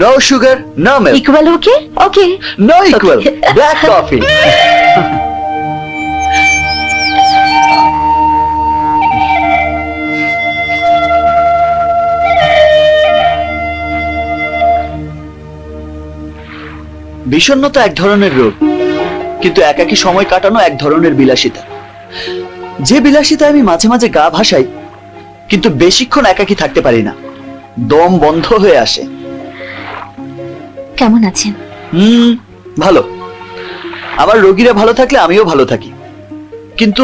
no sugar, no milk. Equal okay? Okay. No equal, black coffee. বিষণ্ণতা এক ধরনের রোগ, কিন্তু একাকী সময় কাটানো এক ধরনের বিলাসিতা। যে বিলাসিতা আমি মাঝে মাঝে গা ভাসাই, কিন্তু বেশিক্ষণ একাকী থাকতে পারি না, দম বন্ধ হয়ে আসে। কেমন আছেন? ভালো। আমার রোগীরা ভালো থাকলে আমিও ভালো থাকি, কিন্তু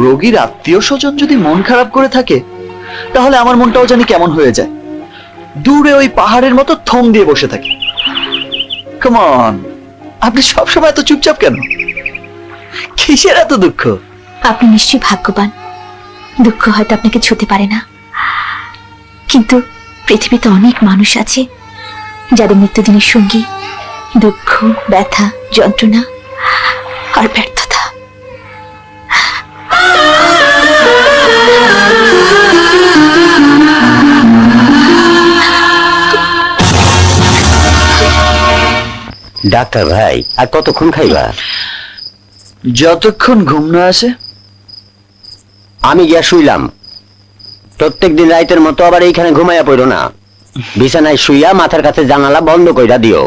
রোগীর আত্মীয় স্বজন যদি মন খারাপ করে থাকে তাহলে আমার মনটাও জানি কেমন হয়ে যায়। দূরে ওই পাহাড়ের মতো থম দিয়ে বসে থাকি। কাম অন, আপনি সবসময় এত চুপচাপ কেন? কিসের এত দুঃখ? আপনি নিশ্চয়ই ভাগ্যবান। দুঃখ হয়তো আপনাকে ছুঁতে পারে না, কিন্তু পৃথিবীতে অনেক মানুষ আছে যাদের মৃত্যুদিনের সঙ্গী দুঃখ, ব্যথা, যন্ত্রণা আর ব্যর্থতা। ডাক্তার ভাই, আর কতক্ষণ খাইবা? যতক্ষণ ঘুম না আসে। আমি গিয়া শুইলাম। প্রত্যেকদিন রাইতের মতো আবার এইখানে ঘুমাইয়া পড়ো না। বিছানায় শুইয়া মাথার কাছে জানালা বন্ধ কইরা দিও,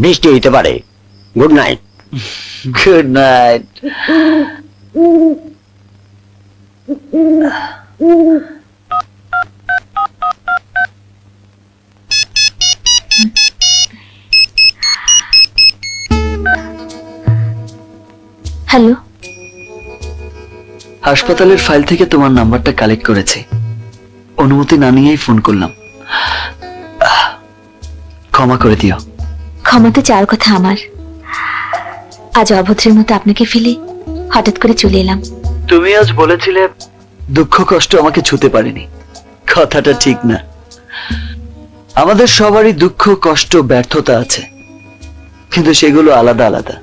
বৃষ্টি হইতে পারে। Good night. Good night. Hello, হাসপাতালের ফাইল থেকে তোমার নাম্বারটা কালেক্ট করেছি। অনুমতি না নিয়েই ফোন করলাম। ক্ষমা করে দিও। ক্ষমা তো চাওয়ার কথা আমার। আজ অভদ্রের মতো আপনাকে ফেলে হঠাৎ করে চলে এলাম। তুমি আজ বলেছিলে দুঃখ কষ্ট আমাকে ছুতে পারেনি। কথাটা ঠিক না। আমাদের সবারই দুঃখ, কষ্ট, ব্যর্থতা আছে, কিন্তু সেগুলো আলাদা আলাদা।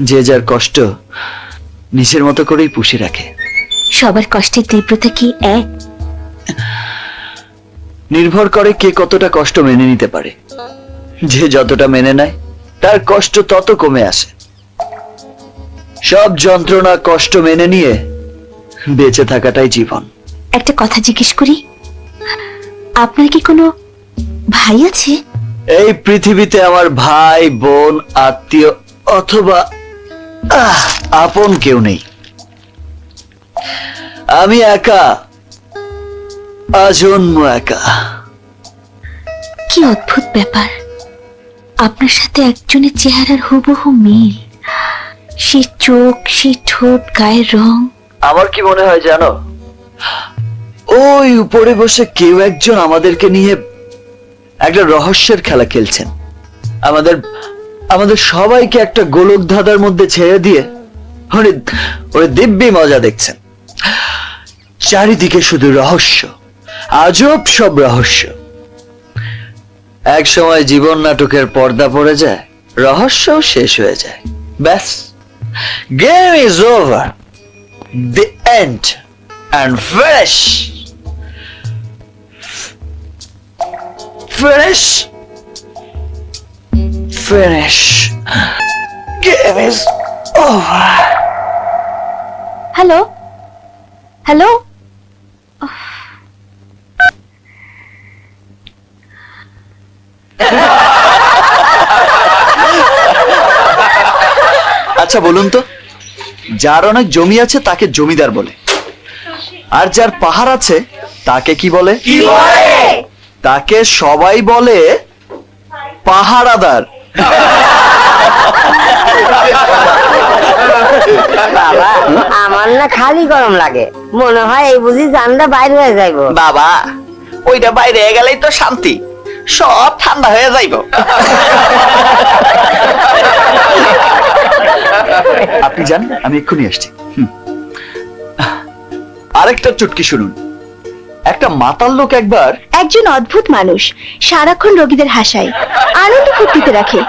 যে যার কষ্ট নিজের মতো করেই পুষে রাখে। সবার কষ্টের তীব্রতা কি এক? নির্ভর করে কে কতটা কষ্ট মেনে নিতে পারে। যে যতটা মেনে নেয় তার কষ্ট তত কমে আসে। সব যন্ত্রণা, কষ্ট মেনে নিয়ে বেঁচে থাকাটাই জীবন। একটা কথা জিজ্ঞেস করি, আপনার কি কোনো ভাই আছে? এই পৃথিবীতে আমার ভাই, বোন, আত্মীয় অথবা আপন কেউ নেই। আমি একা, আজন্ম একা। কি অদ্ভুত ব্যাপার, আপনার সাথে একজনের চেহারার হুবহু মিল। সে চোখ, সে ঠোঁট, গায়ের রং। আমার কি মনে হয় জানো, ওই উপরে বসে কেউ একজন আমাদেরকে নিয়ে একটা রহস্যের খেলা খেলছেন। আমাদের সবাইকে একটা গোলক ধাঁধার মধ্যে ছেড়ে দিয়ে ওরে দিব্যি মজা দেখছেন। চারিদিকে শুধু রহস্য, আজব সব রহস্য। এক সময় জীবন নাটকের পর্দা পড়ে যায়, রহস্যও শেষ হয়ে যায়। ব্যাস, game is over, the end and finish. Game is over. Hello hello, আচ্ছা বলুন তো, যার অনেক জমি আছে তাকে জমিদার বলে, আর যার পাহাড় আছে তাকে কি বলে? তাকে সবাই বলে পাহারাদার। বাবা আমার না খালি গরম লাগে, মনে হয় এই বুঝি জানটা বাইরে হয়ে যাইব। বাবা ওইটা বাইরে গেলেই তো শান্তি, সব ঠান্ডা হয়ে যাইব। আপনি যান, আমি এক্ষুনি আসছি। আরেকটা চুটকি শুনুন। একটা মাতাল লোক একবার একজন অদ্ভুত মানুষ সারাক্ষণ রোগীদের হাসায়, আনন্দ ফুর্তিতে রাখে,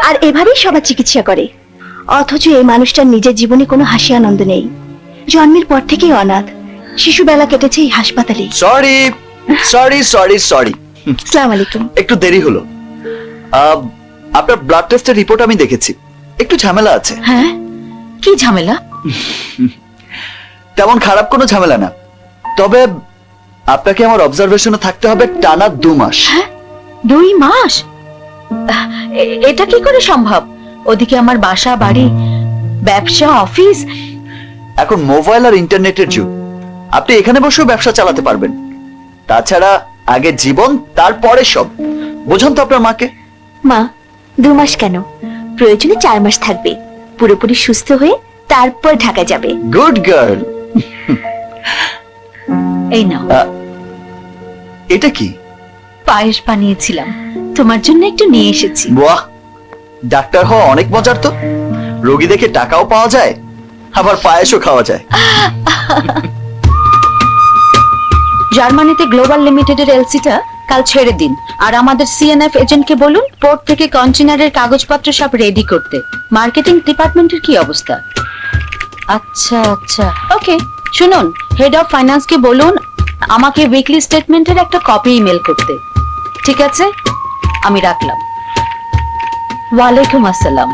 আর এভাবেই সবার চিকিৎসা করে। অথচ এই মানুষটার নিজের জীবনে কোনো হাসি আনন্দ নেই। জন্মের পর থেকেই অনাথ, শিশুবেলা কেটেছে এই হাসপাতালে। Sorry sorry sorry sorry. আসসালামু আলাইকুম। একটু দেরি হলো। আপনার ব্লাড টেস্টের রিপোর্ট আমি দেখেছি, একটু ঝামেলা আছে। হ্যাঁ, কি ঝামেলা? তেমন খারাপ কোনো ঝামেলা না, তবে আপনাকে আমার অবজারভেশনে থাকতে হবে টানা 2 মাস। 2 মাস? এটা কি করে সম্ভব? ওদিকে আমার বাসা, বাড়ি, ব্যবসা, অফিস। এখন মোবাইল আর ইন্টারনেটের যুগ, আপনি এখানে বসেও ব্যবসা চালাতে পারবেন। তাছাড়া আগে জীবন, তারপরে সব। বোঝান তো আপনার মাকে। মা 2 মাস কেন, প্রয়োজনে 4 মাস থাকবে, পুরোপুরি সুস্থ হয়ে তারপর ঢাকা যাবে। Good girl. এই নাও। এটা কি? পায়েস বানিয়েছিলাম, তোমার জন্য একটু নিয়ে এসেছি। বাহ, ডাক্তার হওয়া অনেক মজার তো। রোগী দেখে টাকাও পাওয়া যায়, আবার পায়েসও খাওয়া যায়। জার্মানিতে গ্লোবাল লিমিটেডের এলসিটা কাল ছেড়ে দিন, আর আমাদের সিএনএফ এজেন্টকে বলুন পোর্ট থেকে কন্টেনারের কাগজপত্র সব রেডি করতে। মার্কেটিং ডিপার্টমেন্টের কি অবস্থা? আচ্ছা আচ্ছা, ওকে। শুনুন, হেড অফ ফাইন্যান্সকে বলুন আমাকে উইকলি স্টেটমেন্টের একটা কপি ইমেল করতে। ঠিক আছে, আমি রাখলাম। ওয়ালাইকুম আসসালাম।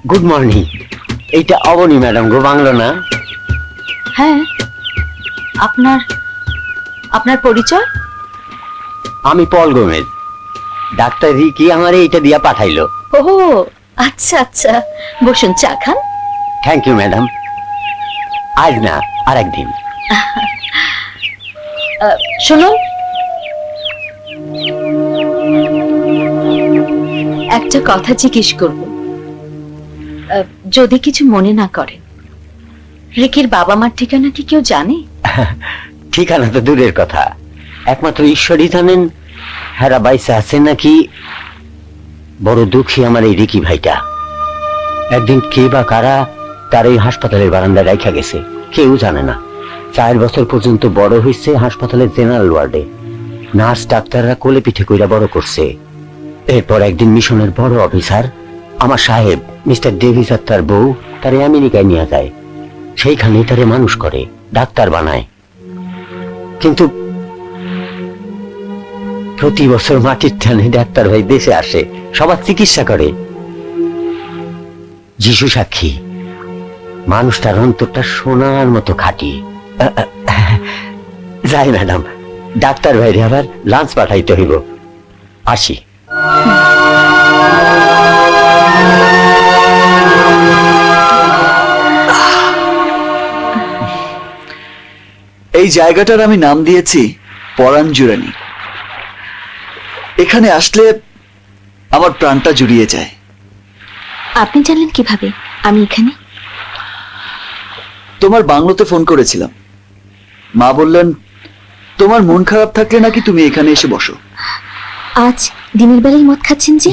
Good morning. এইটা অবনী ম্যাডাম গো, বাংলো না? হ্যাঁ, আপনার পরিচয়? আমি পল গোমেজ। ডাক্তার রিকি আমার এইটা দিয়া পাঠাইলো। ও আচ্ছা আচ্ছা, বসুন, চা খান। Thank you madam. আজ না, আরেকদিন। শুনুন, একটা কথা জিজ্ঞেস করব, যদি কিছু মনে না করেন। রিকির বাবা মার ঠিকানা কি কেউ জানে? ঠিকানা তো দূরের কথা, একমাত্র ঈশ্বরই জানেন হেরা বাইসে আছে নাকি। বড় দুঃখী আমার এই রিকি ভাইটা। একদিন কে বা কারা তার এই হাসপাতালের বারান্দায় রাখা গেছে, কেউ জানে না। 4 বছর পর্যন্ত বড় হয়েছে হাসপাতালের জেনারেল ওয়ার্ডে। নার্স ডাক্তাররা কোলে পিঠে কইরা বড় করছে। এরপর একদিন মিশনের বড় অফিসার আমার সাহেব মিস্টার ডেভিস আর তার বউ তারে আমেরিকায় নিয়ে যায়। সেইখানেই তারে মানুষ করে, ডাক্তার বানায়। কিন্তু প্রতি বছর মাটির টানে ডাক্তার ভাই দেশে আসে, সবার চিকিৎসা করে। যিশু সাক্ষী, মানুষটার অন্তরটা সোনার মতো খাঁটি। যাই ম্যাডাম, ডাক্তার ভাইরে আবার লাঞ্চ পাঠাইতে হইব। আসি। এই জায়গাটার আমি নাম দিয়েছি পরাঞ্জুরানী। এখানে আসলে আমার প্রাণটা জুড়িয়ে যায়। আপনি জানলেন কিভাবে আমি এখানে? তোমার বাংলোতে ফোন করেছিলাম, মা বললেন তোমার মন খারাপ থাকলে নাকি তুমি এখানে এসে বসো। আজ দিনের বেলায় মদ খাচ্ছেন যে?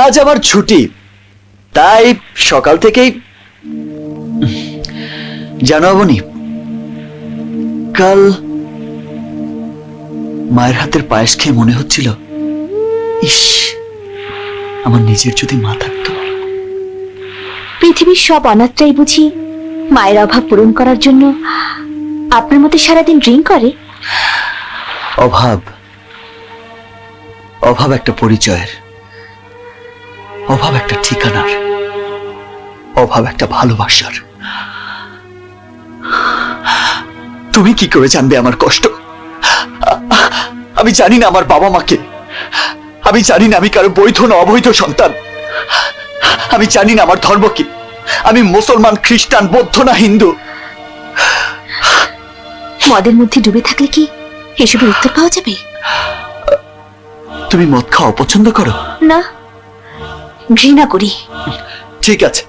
আজ আমার ছুটি, তাই সকাল থেকেই। জানো অবনী, কাল মায়ের হাতের পায়েস খেয়ে মনে হচ্ছিল, ইস আমার নিজের যদি মা থাকতো। পৃথিবীর সব অনাথরাই বুঝি মায়ের অভাব পূরণ করার জন্য আপনার মতো সারাদিন ড্রিঙ্ক করে? অভাব, অভাব একটা পরিচয়ের, অভাব একটা ঠিকানার, অভাব একটা ভালোবাসার। তুমি কি করে জানবে আমার কষ্ট? আমি জানি না আমার বাবা মাকে, আমি জানি না আমি কারো বৈধ না অবৈধ সন্তান, আমি জানি না আমার ধর্ম কি, আমি মুসলমান, খ্রিস্টান, বৌদ্ধ না হিন্দু। মদের মধ্যে ডুবে থাকলে কি এসবের উত্তর পাওয়া যাবে? তুমি মদ খাওয়া পছন্দ করো? না, ঘৃণা করি। ঠিক আছে,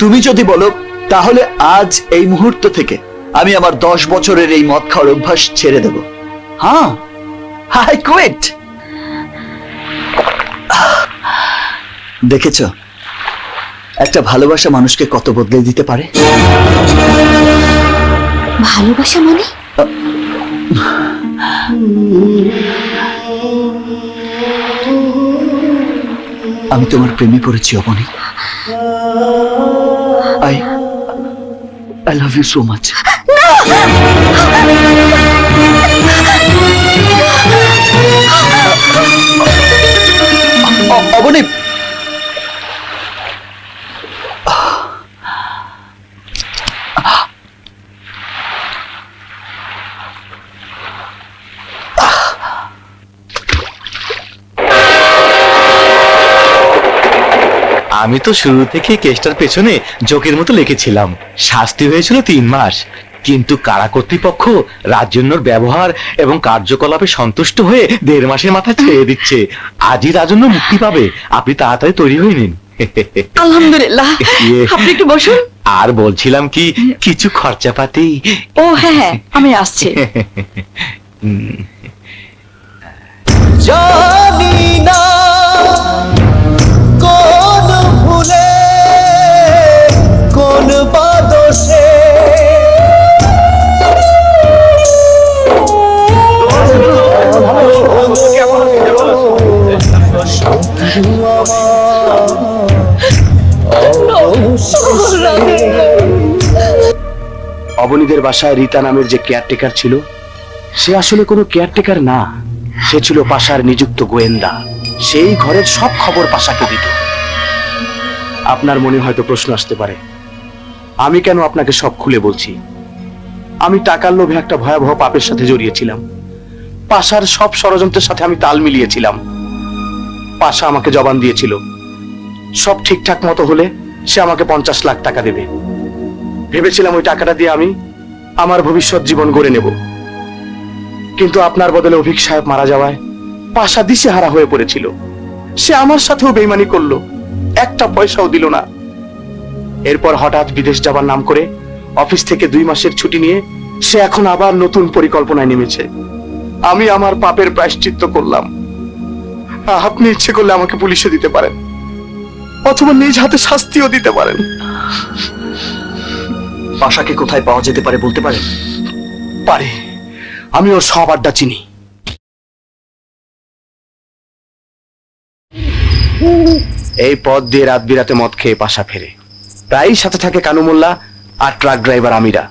তুমি যদি বলো তাহলে আজ এই মুহূর্ত থেকে আমি আমার 10 বছরের এই মদ খাওয়ার অভ্যাস ছেড়ে দেব। হ্যাঁ, আই কুইট। দেখেছো একটা ভালোবাসা মানুষকে কত বদলে দিতে পারে? ভালোবাসা মানে? আমি তোমার প্রেমে পড়েছি Abani. I love you so much. Abani, আমি তো শুরু থেকে কেসটার পেছনে জোকের মতো লিখেছিলাম। শাস্তি হয়েছিল 3 মাস, কিন্তু কারা কর্তৃপক্ষ রাজন্যর ব্যবহার এবং কার্যকলাপে সন্তুষ্ট হয়ে 1.5 মাসের মাথায় ছেড়ে দিচ্ছে। আজই রাজন্য মুক্তি পাবে, আপনি তাড়াতাড়ি তৈরি হয়ে নিন। আলহামদুলিল্লাহ, আপনি একটু বসুন। আর বলছিলাম কি, কিছু খরচাপাতি। ও হ্যাঁ হ্যাঁ, আমি আসছি। জানি না কোন ভুলে কোন বাদশে অবনীদের বাসায় রীতা নামের যে কেয়ারটেকার ছিল, সে আসলে কোনো কেয়ারটেকার না, সে ছিল পাশার নিযুক্ত গোয়েন্দা। সেই ঘরের সব খবর পাশাকে দিত। আপনার মনে হয়তো প্রশ্ন আসতে পারে, আমি কেন আপনাকে সব খুলে বলছি? আমি টাকার লোভে একটা ভয়াবহ পাপের সাথে জড়িয়েছিলাম। পাশার সব ষড়যন্ত্রের সাথে আমি তাল মিলিয়েছিলাম। পাশা আমাকে জবান দিয়েছিল, সব ঠিকঠাক মতো হলে সে আমাকে 50 লাখ টাকা দেবে। ভেবেছিলাম ওই টাকাটা দিয়ে আমি আমার ভবিষ্যৎ জীবন গড়ে নেব। কিন্তু আপনার বদলে অভিক সাহেব মারা যাওয়ায় পাশা দিশেহারা হয়ে পড়েছিল। সে আমার সাথেও বেইমানি করলো, একটা পয়সাও দিল না। এরপর হঠাৎ বিদেশ যাবার নাম করে অফিস থেকে 2 মাসের ছুটি নিয়ে সে এখন আবার নতুন পরিকল্পনায় নেমেছে। আমি আমার পাপের প্রায়শ্চিত্ত করলাম। আপনি ইচ্ছে করলে আমাকে পুলিশে দিতে পারেন, অথবা নিজ হাতে শাস্তিও দিতে পারেন। পাশাকে কোথায় পাওয়া যেতে পারে বলতে পারেন? পারে, আমি ওর সব আড্ডা চিনি। এই পথ দিয়ে রাত বিরাতে মদ খেয়ে পাশা ফেরে। প্রায়ই সাথে থাকে কানু মোল্লা আর ট্রাক ড্রাইভার আমিরা।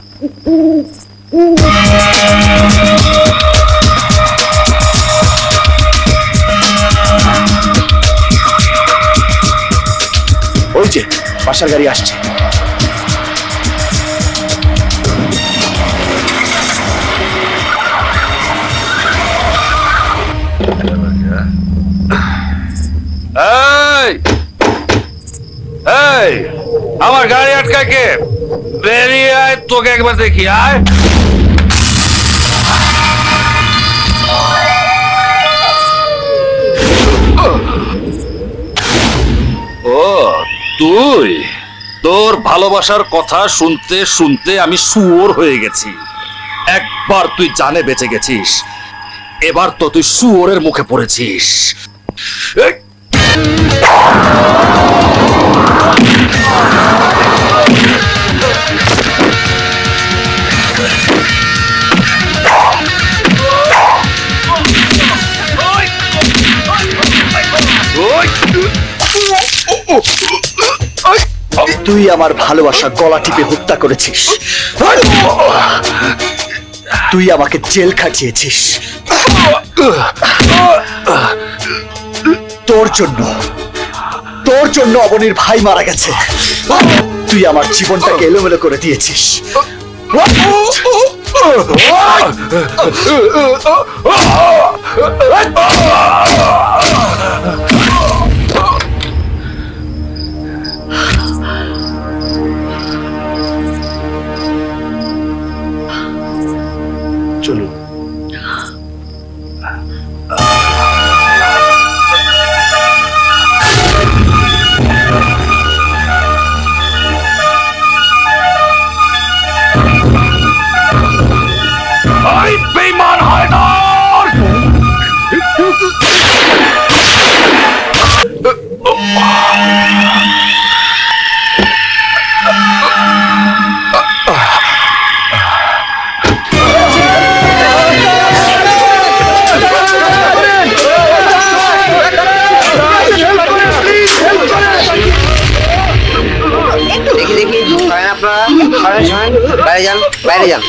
ওই যে পাশার গাড়ি আসছে। এই, আমার গাড়ি আটকায় কে? বেরিয়ে আয়, তোকে একবার দেখি। আয়। ও তুই, তোর ভালোবাসার কথা শুনতে শুনতে আমি শুয়োর হয়ে গেছি। একবার তুই জানে বেঁচে গেছিস, এবার তো তুই শুয়োরের মুখে পড়েছিস। তুই আমার ভালোবাসা গলা টিপে হত্যা করেছিস। তুই আমাকে জেল খাটিয়েছিস। তোর জন্য অবনীর ভাই মারা গেছে। তুই আমার জীবনটাকে এলোমেলো করে দিয়েছিস। চলুন। বেঈমান হায়দার! দেখি দেখি সরেন আপনারা, সরেন সরেন, বাইরে যান বাইরে যান।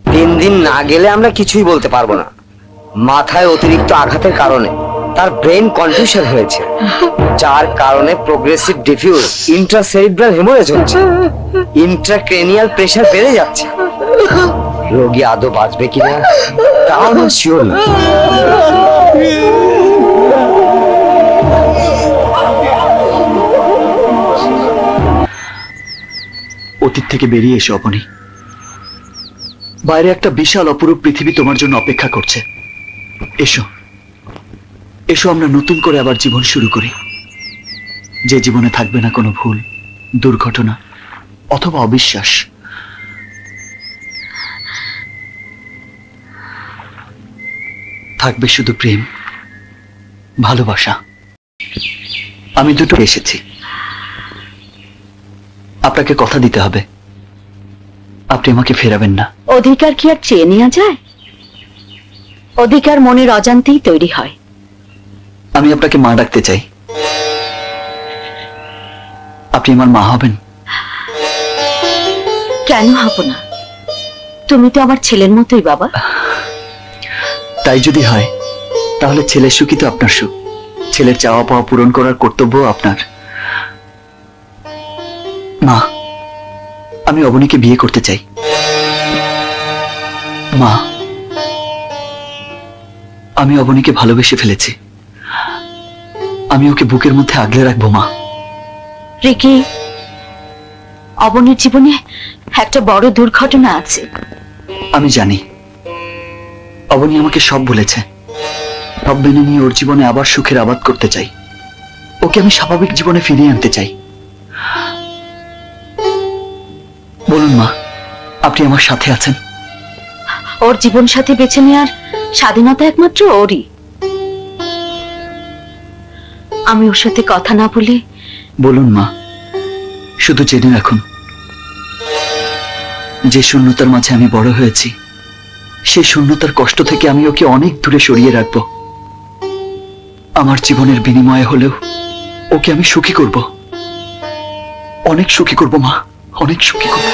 তিন দিন না গেলে আমরা কিছুই বলতে পারবো না। মাথায় অতিরিক্ত আঘাতের কারণে তার ব্রেন কনফিউশন হয়েছে, যার কারণে প্রোগ্রেসিভ ডিফিউজ ইন্ট্রাসেরিব্রাল হেমোরেজ হচ্ছে, ইন্ট্রাক্রেনিয়াল প্রেসার বেড়ে যাচ্ছে। রোগী আদৌ বাঁচবে কিনা তাও না শিওর না। অতীত থেকে বেরিয়ে এসো অবনী। বাইরে একটা বিশাল অপরূপ পৃথিবী তোমার জন্য অপেক্ষা করছে। এসো এসো, আমরা নতুন করে আবার জীবন শুরু করি, যে জীবনে থাকবে না কোনো ভুল, দুর্ঘটনা অথবা অবিশ্বাস। থাকবে শুধু প্রেম, ভালোবাসা। আমি দুটো এসেছি, আপনাকে কথা দিতে হবে, আপনি আমাকে ফেরাবেন না। অধিকার কি আর চেয়ে নেওয়া যায়? অধিকার মনের অজান্তেই তৈরি হয়। আমি আপনাকে মা ডাকতে চাই, আপনি আমার মা হবেন? কেন হব না? তুমি তো আমার ছেলের মতোই বাবা। তাই যদি হয় তাহলে ছেলের সুখই তো আপনার সুখ, ছেলের চাওয়া পাওয়া পূরণ করার কর্তব্য আপনার। মা, আমি অবনীকে বিয়ে করতে চাই। মা, আমি অবনীকে ভালোবেসে ফেলেছি, আমি ওকে বুকের মধ্যে আগলে রাখবো। মা, রিকি, অবনীর জীবনে একটা বড় দুর্ঘটনা আছে। আমি জানি, অবনী আমাকে সব বলেছে, সব মেনে নিয়ে ওর জীবনে আবার সুখের আবাদ করতে চাই, ওকে আমি স্বাভাবিক জীবনে ফিরিয়ে আনতে চাই। বলুন মা, আপনি আমার সাথে আছেন? ওর জীবন সাথী বেছে নেওয়ার স্বাধীনতা একমাত্র ওরই। আমি ওর সাথে কথা না বলে। বলুন মা, শুধু জেনে রাখুন, যে শূন্যতার মাঝে আমি বড় হয়েছি, সেই শূন্যতার কষ্ট থেকে আমি ওকে অনেক দূরে সরিয়ে রাখবো। আমার জীবনের বিনিময়ে হলেও ওকে আমি সুখী করব, অনেক সুখী করব মা, অনেক সুখী করব।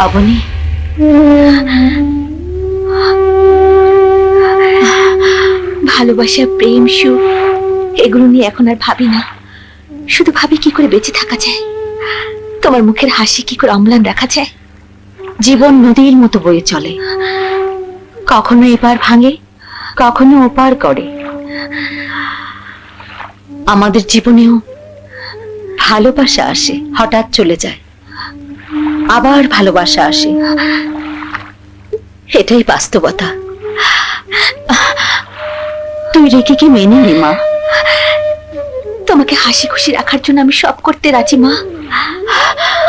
অবনী, ভালোবাসা, প্রেম, সুখ এগুলো নিয়ে এখন আর ভাবি না, শুধু ভাবি কি করে বেঁচে থাকা যায়, তোমার মুখের হাসি কি করে অম্লান রাখা যায়। জীবন নদীর মতো বয়ে চলে, কখনো এপার ভাঙে, কখনো ওপার করে। আমাদের জীবনেও ভালোবাসা আসে, হঠাৎ চলে যায়, আবার ভালোবাসা আসে, এটাই বাস্তবতা। তুই রেকিকে মেনে নে মা, তোমাকে হাসি খুশি রাখার জন্য আমি সব করতে রাজি মা।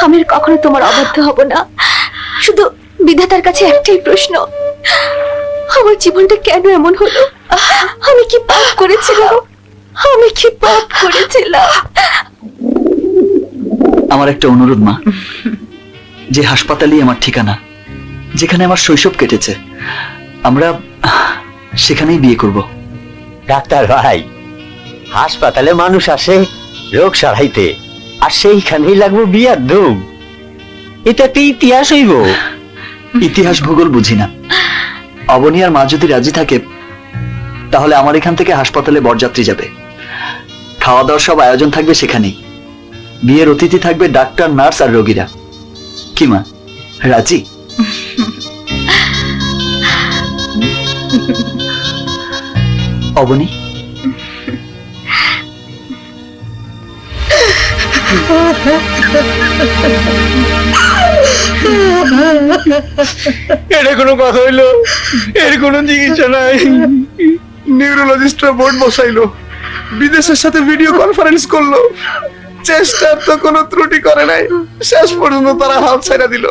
আমি কখনো তোমার অবাধ্য হব না। শুধু বিধাতার কাছে একটাই প্রশ্ন, আমার জীবনটা কেন এমন হলো? আমি কি পাপ করেছিলাম? আমি কি পাপ করেছিলাম? আমার একটা অনুরোধ মা, যে হাসপাতালই আমার ঠিকানা, যেখানে আমার শৈশব কেটেছে, আমরা সেখানেই বিয়ে করব। ডাক্তার ভাই, হাসপাতালে মানুষ আসে রোগ সারাইতে, আর সেইখানেই লাগবো বিয়ার ধুম। এটা একটা ইতিহাস হইব। ইতিহাস ভূগোল বুঝি না। অবনী আর মা যদি রাজি থাকে তাহলে আমার এখান থেকে হাসপাতালে বরযাত্রী যাবে, খাওয়া দাওয়ার সব আয়োজন থাকবে সেখানেই। বিয়ের অতিথি থাকবে ডাক্তার, নার্স আর রোগীরা। কি মা, রাজি? অবনী, এটা কোনো কথা হইলো? এর কোনো চিকিৎসা নাই। নিউরোলজিস্টরা বোর্ড বসাইলো, বিদেশের সাথে ভিডিও কনফারেন্স করলো, চেষ্টার তো কোনো ত্রুটি করে নাই। শেষ পর্যন্ত তারা হাল ছাইড়া দিল।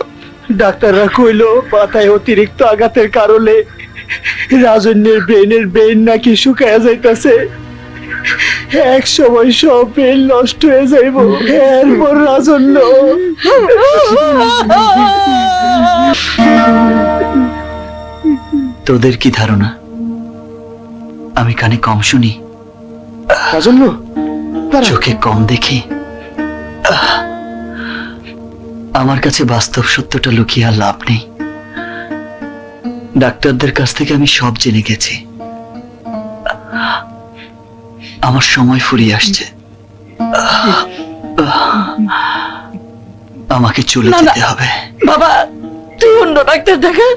ডাক্তাররা কইলো মাথায় অতিরিক্ত আঘাতের কারণে রাজন্যের ব্রেন নাকি শুকায়া যাইতাছে। এক সময় সব ব্রেন নষ্ট হয়ে যাইব। এরপর রাজন্য তোদের কি ধারণা আমি কানে কম শুনি? রাজন্য চোখে কম দেখি? আমার কাছে বাস্তব সত্যটা লুকিয়ে আর লাভ নেই। ডাক্তারদের কাছ থেকে আমি সব জেনে গেছি। আমার সময় ফুরিয়ে আসছে। আমাকে চলে যেতে হবে। বাবা, তুই অন্য ডাক্তার দেখা,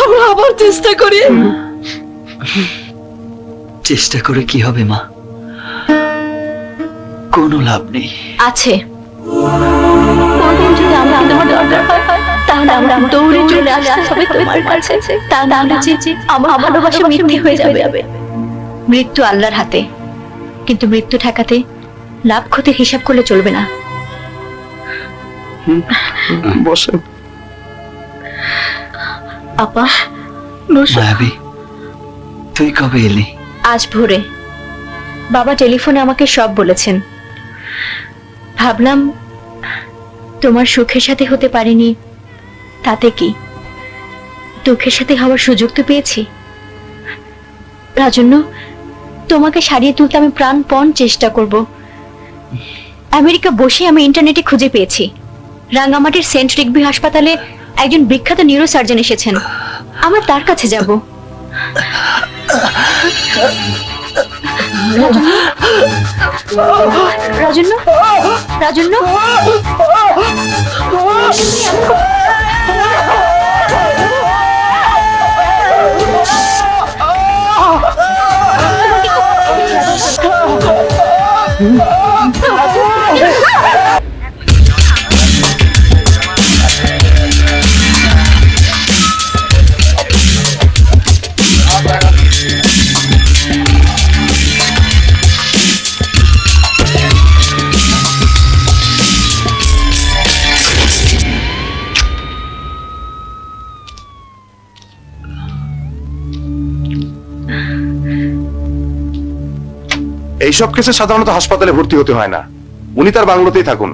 আমরা আবার চেষ্টা করি। চেষ্টা করে কি হবে মা? কোনো লাভ নেই। আছে। কোনদিন যদি আমরা তোমার দরকার হয় তাহলে আমরা দৌড়ে চলে আসতে হবে তোমার কাছে। তা না হলে আমার ভালোবাসা মিথ্যে হয়ে যাবে। মৃত্যু আল্লাহর হাতে, কিন্তু মৃত্যু ঠেকাতে লাভ ক্ষতির হিসাব করলে চলবে না। বসেন। আপা, মায়াবী, তুই কবে এলি? আজ ভোরে। বাবা টেলিফোনে আমাকে সব বলেছেন। ভাবলাম তোমার সুখের সাথে হতে পারিনি, তাতে কি, দুঃখের সাথে হওয়ার সুযোগ তো পেয়েছি। রাজন্য, তোমাকে সারিয়ে তুলতে আমি প্রাণপণ চেষ্টা করব। আমেরিকা বসে আমি ইন্টারনেটে খুঁজে পেয়েছি রাঙ্গামাটির সেন্ট রিগবি হাসপাতালে একজন বিখ্যাত নিউরোসার্জন এসেছেন। আমরা তার কাছে যাব। রাজন্য, রাজন্য, এইসব কেসে সাধারণত হাসপাতালে ভর্তি হতে হয় না, উনি তার বাংলোতেই থাকুন।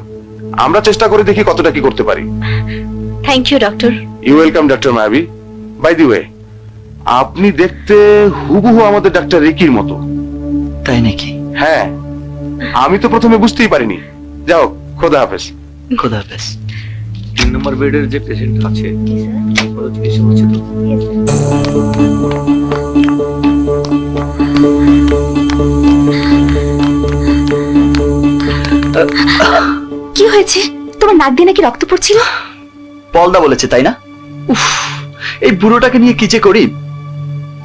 আমরা চেষ্টা করে দেখি কতটা কি করতে পারি। Thank you doctor. You welcome doctor Mayabi. By the way, আপনি দেখতে হুবহু আমাদের ডাক্তার রিকির মতো। তাই নাকি? হ্যাঁ, আমি তো প্রথমে বুঝতেই পারিনি। যাও, খোদা হাফেজ। খোদা হাফেজ। 3 নম্বর বেডের যে পেশেন্ট আছে চিকিৎসা হচ্ছে তো? কি হয়েছে? তোমার নাক দিয়ে নাকি রক্ত পড়ছিল? পলদা বলেছে, তাই না? উফ, এই বুড়োটাকে নিয়ে কি যে করি।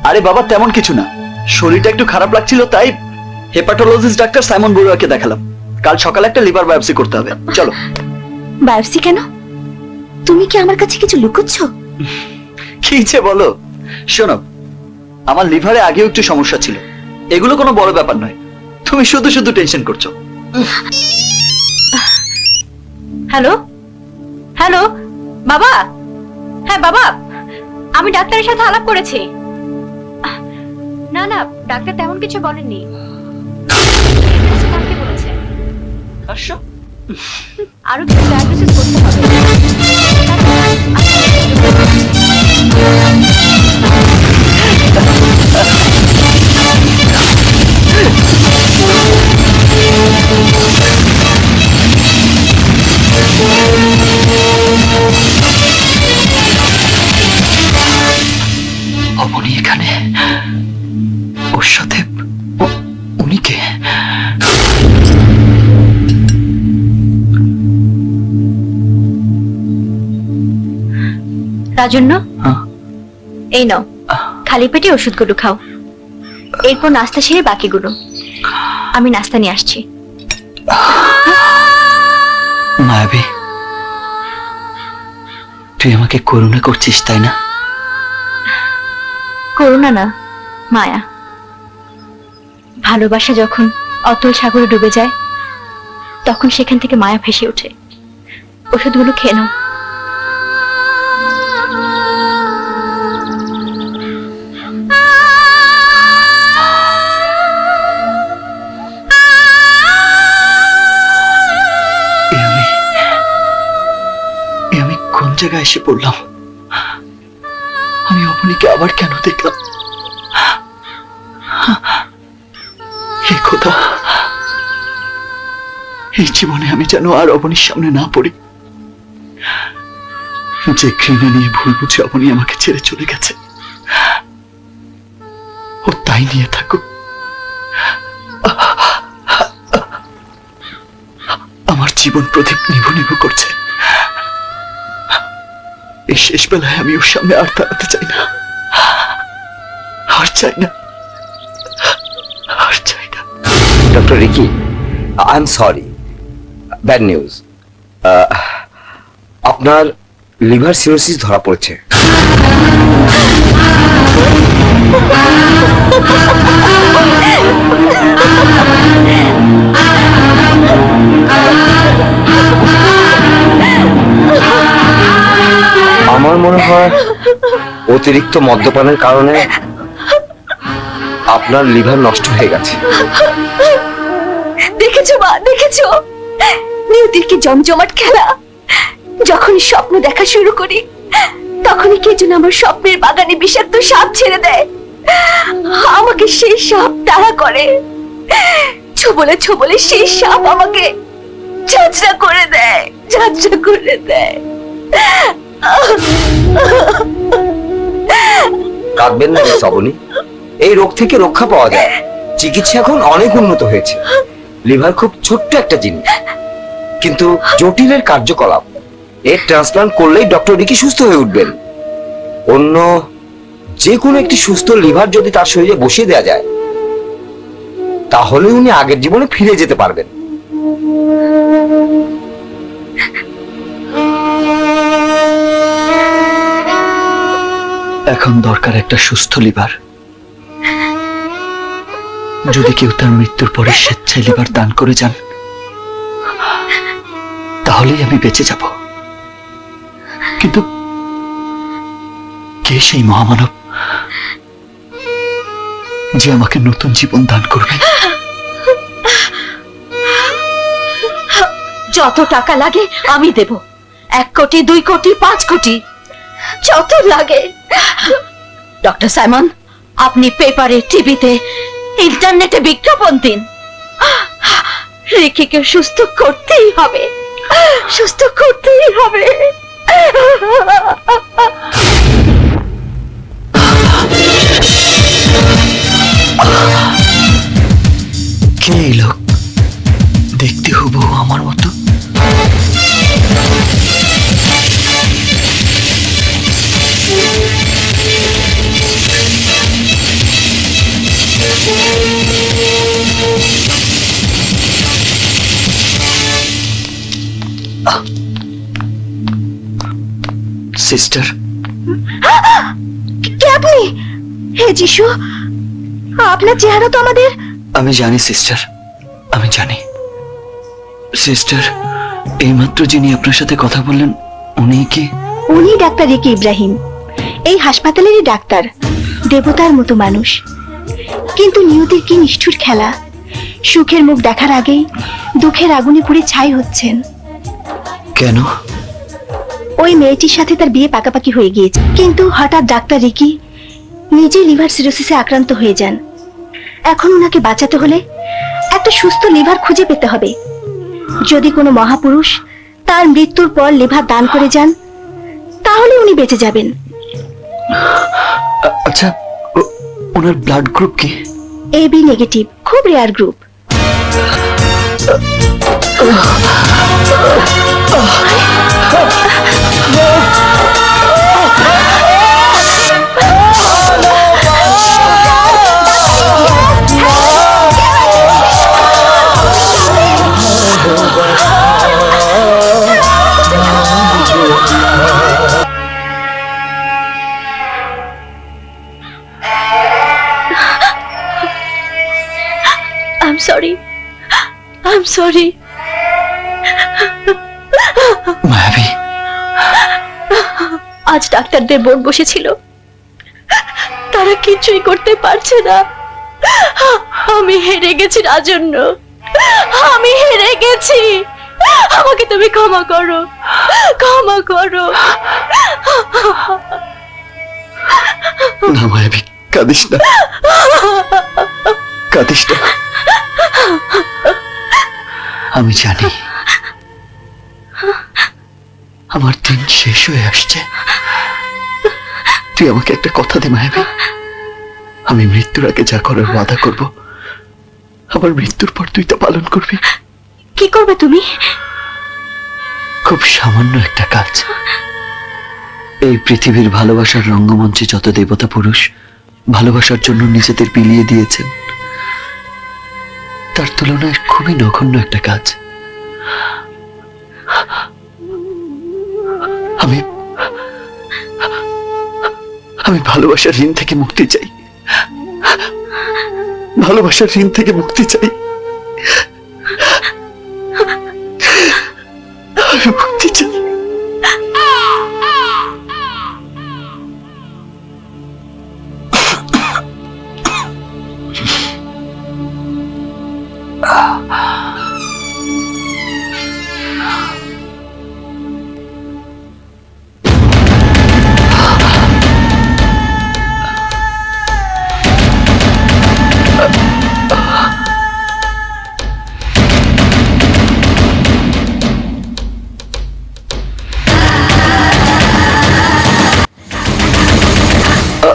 আরে বাবা, তেমন কিছু না, শরীরটা একটু খারাপ লাগছিল তাই হেপাটোলজিস্ট ডাক্তার সাইমন বড়ুয়াকে দেখালাম। কাল সকালে একটা লিভার বায়োপসি করতে হবে। চলো। বায়োপসি কেন? তুমি কি আমার কাছে কিছু লুকোচ্ছ? কি যে বলো। শোনো, আমার লিভারে আগেও একটু সমস্যা ছিল, এগুলো কোনো বড় ব্যাপার নয়। তুমি শুধু শুধু টেনশন করছো। হ্যালো, হ্যালো বাবা। হ্যাঁ বাবা, আমি ডাক্তারের সাথে আলাপ করেছি। না না, ডাক্তার তেমন কিছু বলেননি। আরো কিছু ডায়াগনোসিস করতে হবে। রাজন্য, এই নাও, খালি পেটে ওষুধগুলো খাও, এরপর নাস্তা সেরে বাকিগুলো। আমি নাস্তা নিয়ে আসছি। মায়াবী, তুই আমাকে করুণা করছিস তাই না? করুণা না, মায়া। ভালোবাসা যখন অতল সাগরে ডুবে যায় তখন সেখান থেকে মায়া ভেসে ওঠে। ওষুধগুলো খেয়ে নাও। আমি কোন জায়গায় এসে পড়লাম? আমি অবনীকে আবার কেন দেখলাম? হে খোদা, এই জীবনে আমি যেন আর অবনীর সামনে না পড়ি। যে ঘৃণা নিয়ে ভুল বুঝে অবনী আমাকে ছেড়ে চলে গেছে, ও তাই নিয়ে থাকুক। আমার জীবন প্রদীপ নিভু নিভু করছে। এই শেষ বেলায় আমি ওর সামনে আর দাঁড়াতে চাই না, আর চাই না, আর চাই না। Doctor Ricky, I am sorry, bad news. আপনার লিভার সিরোসিস ধরা পড়েছে। আমার মনে হয় অতিরিক্ত মদ্যপানের কারণে আপনার লিভার নষ্ট হয়ে গেছে। দেখেছো মা, দেখেছো নিয়তির কি জমজমাট খেলা। যখন স্বপ্ন দেখা শুরু করি তখনই কে যেন আমার স্বপ্নের বাগানে বিষাক্ত সাপ ছেড়ে দেয়। আমাকে সেই সাপ তাড়া করে, ছোবলে ছোবলে সেই সাপ আমাকে ঝাঁঝরা করে দেয়, ঝাঁঝরা করে দেয়। কাঁদবেন না শ্রাবণী, এই রোগ থেকে রক্ষা পাওয়া যায়। চিকিৎসা এখন অনেক উন্নত হয়েছে। লিভার খুব ছোট্ট একটা জিনিস, কিন্তু জটিলের কার্যকলাপ। এর ট্রান্সপ্লান্ট করলেই ডক্টর রিকি সুস্থ হয়ে উঠবেন। অন্য যে কোনো একটি সুস্থ লিভার যদি তার শরীরে বসিয়ে দেওয়া যায় তাহলে উনি আগের জীবনে ফিরে যেতে পারবেন। এখন দরকার একটা সুস্থ লিভার। যদি কেউ তার মৃত্যুর পরে স্বেচ্ছায় লিভার দান করে যান তাহলেই আমি বেঁচে যাব। কিন্তু কে সেই মহামানব যে আমাকে নতুন জীবন দান করবে? যত টাকা লাগে আমি দেব। 1 কোটি, 2 কোটি, 5 কোটি, যত লাগে। ডক্টর সাইমন, আপনি পেপারে, টিভিতে, ইন্টারনেটে বিজ্ঞাপন দিন। রিকিকে সুস্থ করতেই হবে, সুস্থ করতেই হবে। কে এই লোক? দেখতে হুবহু আমার মতো। সিস্টার, কে আপনি? হে যিশু, আপনার চেহারা তো আমাদের। আমি জানি সিস্টার, আমি জানি। সিস্টার, এইমাত্র যিনি আপনার সাথে কথা বললেন উনি কি? উনি ডাক্তার রিকি ইব্রাহিম, এই হাসপাতালেরই ডাক্তার। দেবতার মতো মানুষ, কিন্তু নিয়তির কি নিষ্ঠুর খেলা। সুখের মুখ দেখার আগেই দুঃখের আগুনে পুড়ে ছাই হচ্ছেন। কেন? ওই মেয়েটির সাথে তার বিয়ে পাকাপাকি হয়ে গিয়েছে, কিন্তু হঠাৎ ডাক্তার রিকি নিজে লিভার সিরোসিসে আক্রান্ত হয়ে যান। এখন ওনাকে বাঁচাতে হলে একটা সুস্থ লিভার খুঁজে পেতে হবে। যদি কোনো মহাপুরুষ তার মৃত্যুর পর লিভার দান করে যান তাহলে উনি বেঁচে যাবেন। আচ্ছা, ওনার ব্লাড গ্রুপ কি? AB নেগেটিভ, খুব রেয়ার গ্রুপ। সরি। মায়াবী, আজ ডাক্তারদের বোর্ড বসেছিল, তারা কিছুই করতে পারছে না। আমি হেরে গেছি রাজন্য, আমি হেরে গেছি। আমাকে তুমি ক্ষমা করো, ক্ষমা করো। না মায়াবী, কাঁদিস না, কাঁদিস না। আমি জানি আমার দিন শেষ হয়ে আসছে। তুই আমাকে একটা কথা দে মায়াবী, আমি মৃত্যুর আগে যা করার ওয়াদা করব, আমার মৃত্যুর পর তুই তা পালন করবি। কি করবে তুমি? খুব সামান্য একটা কাজ। এই পৃথিবীর ভালোবাসার রঙ্গমঞ্চে যত দেবতা পুরুষ ভালোবাসার জন্য নিজেদের বিলিয়ে দিয়েছেন, তার তুলনায় খুবই নগণ্য একটা কাজ। আমি আমি ভালোবাসার ঋণ থেকে মুক্তি চাই, ভালোবাসার ঋণ থেকে মুক্তি চাই, মুক্তি চাই।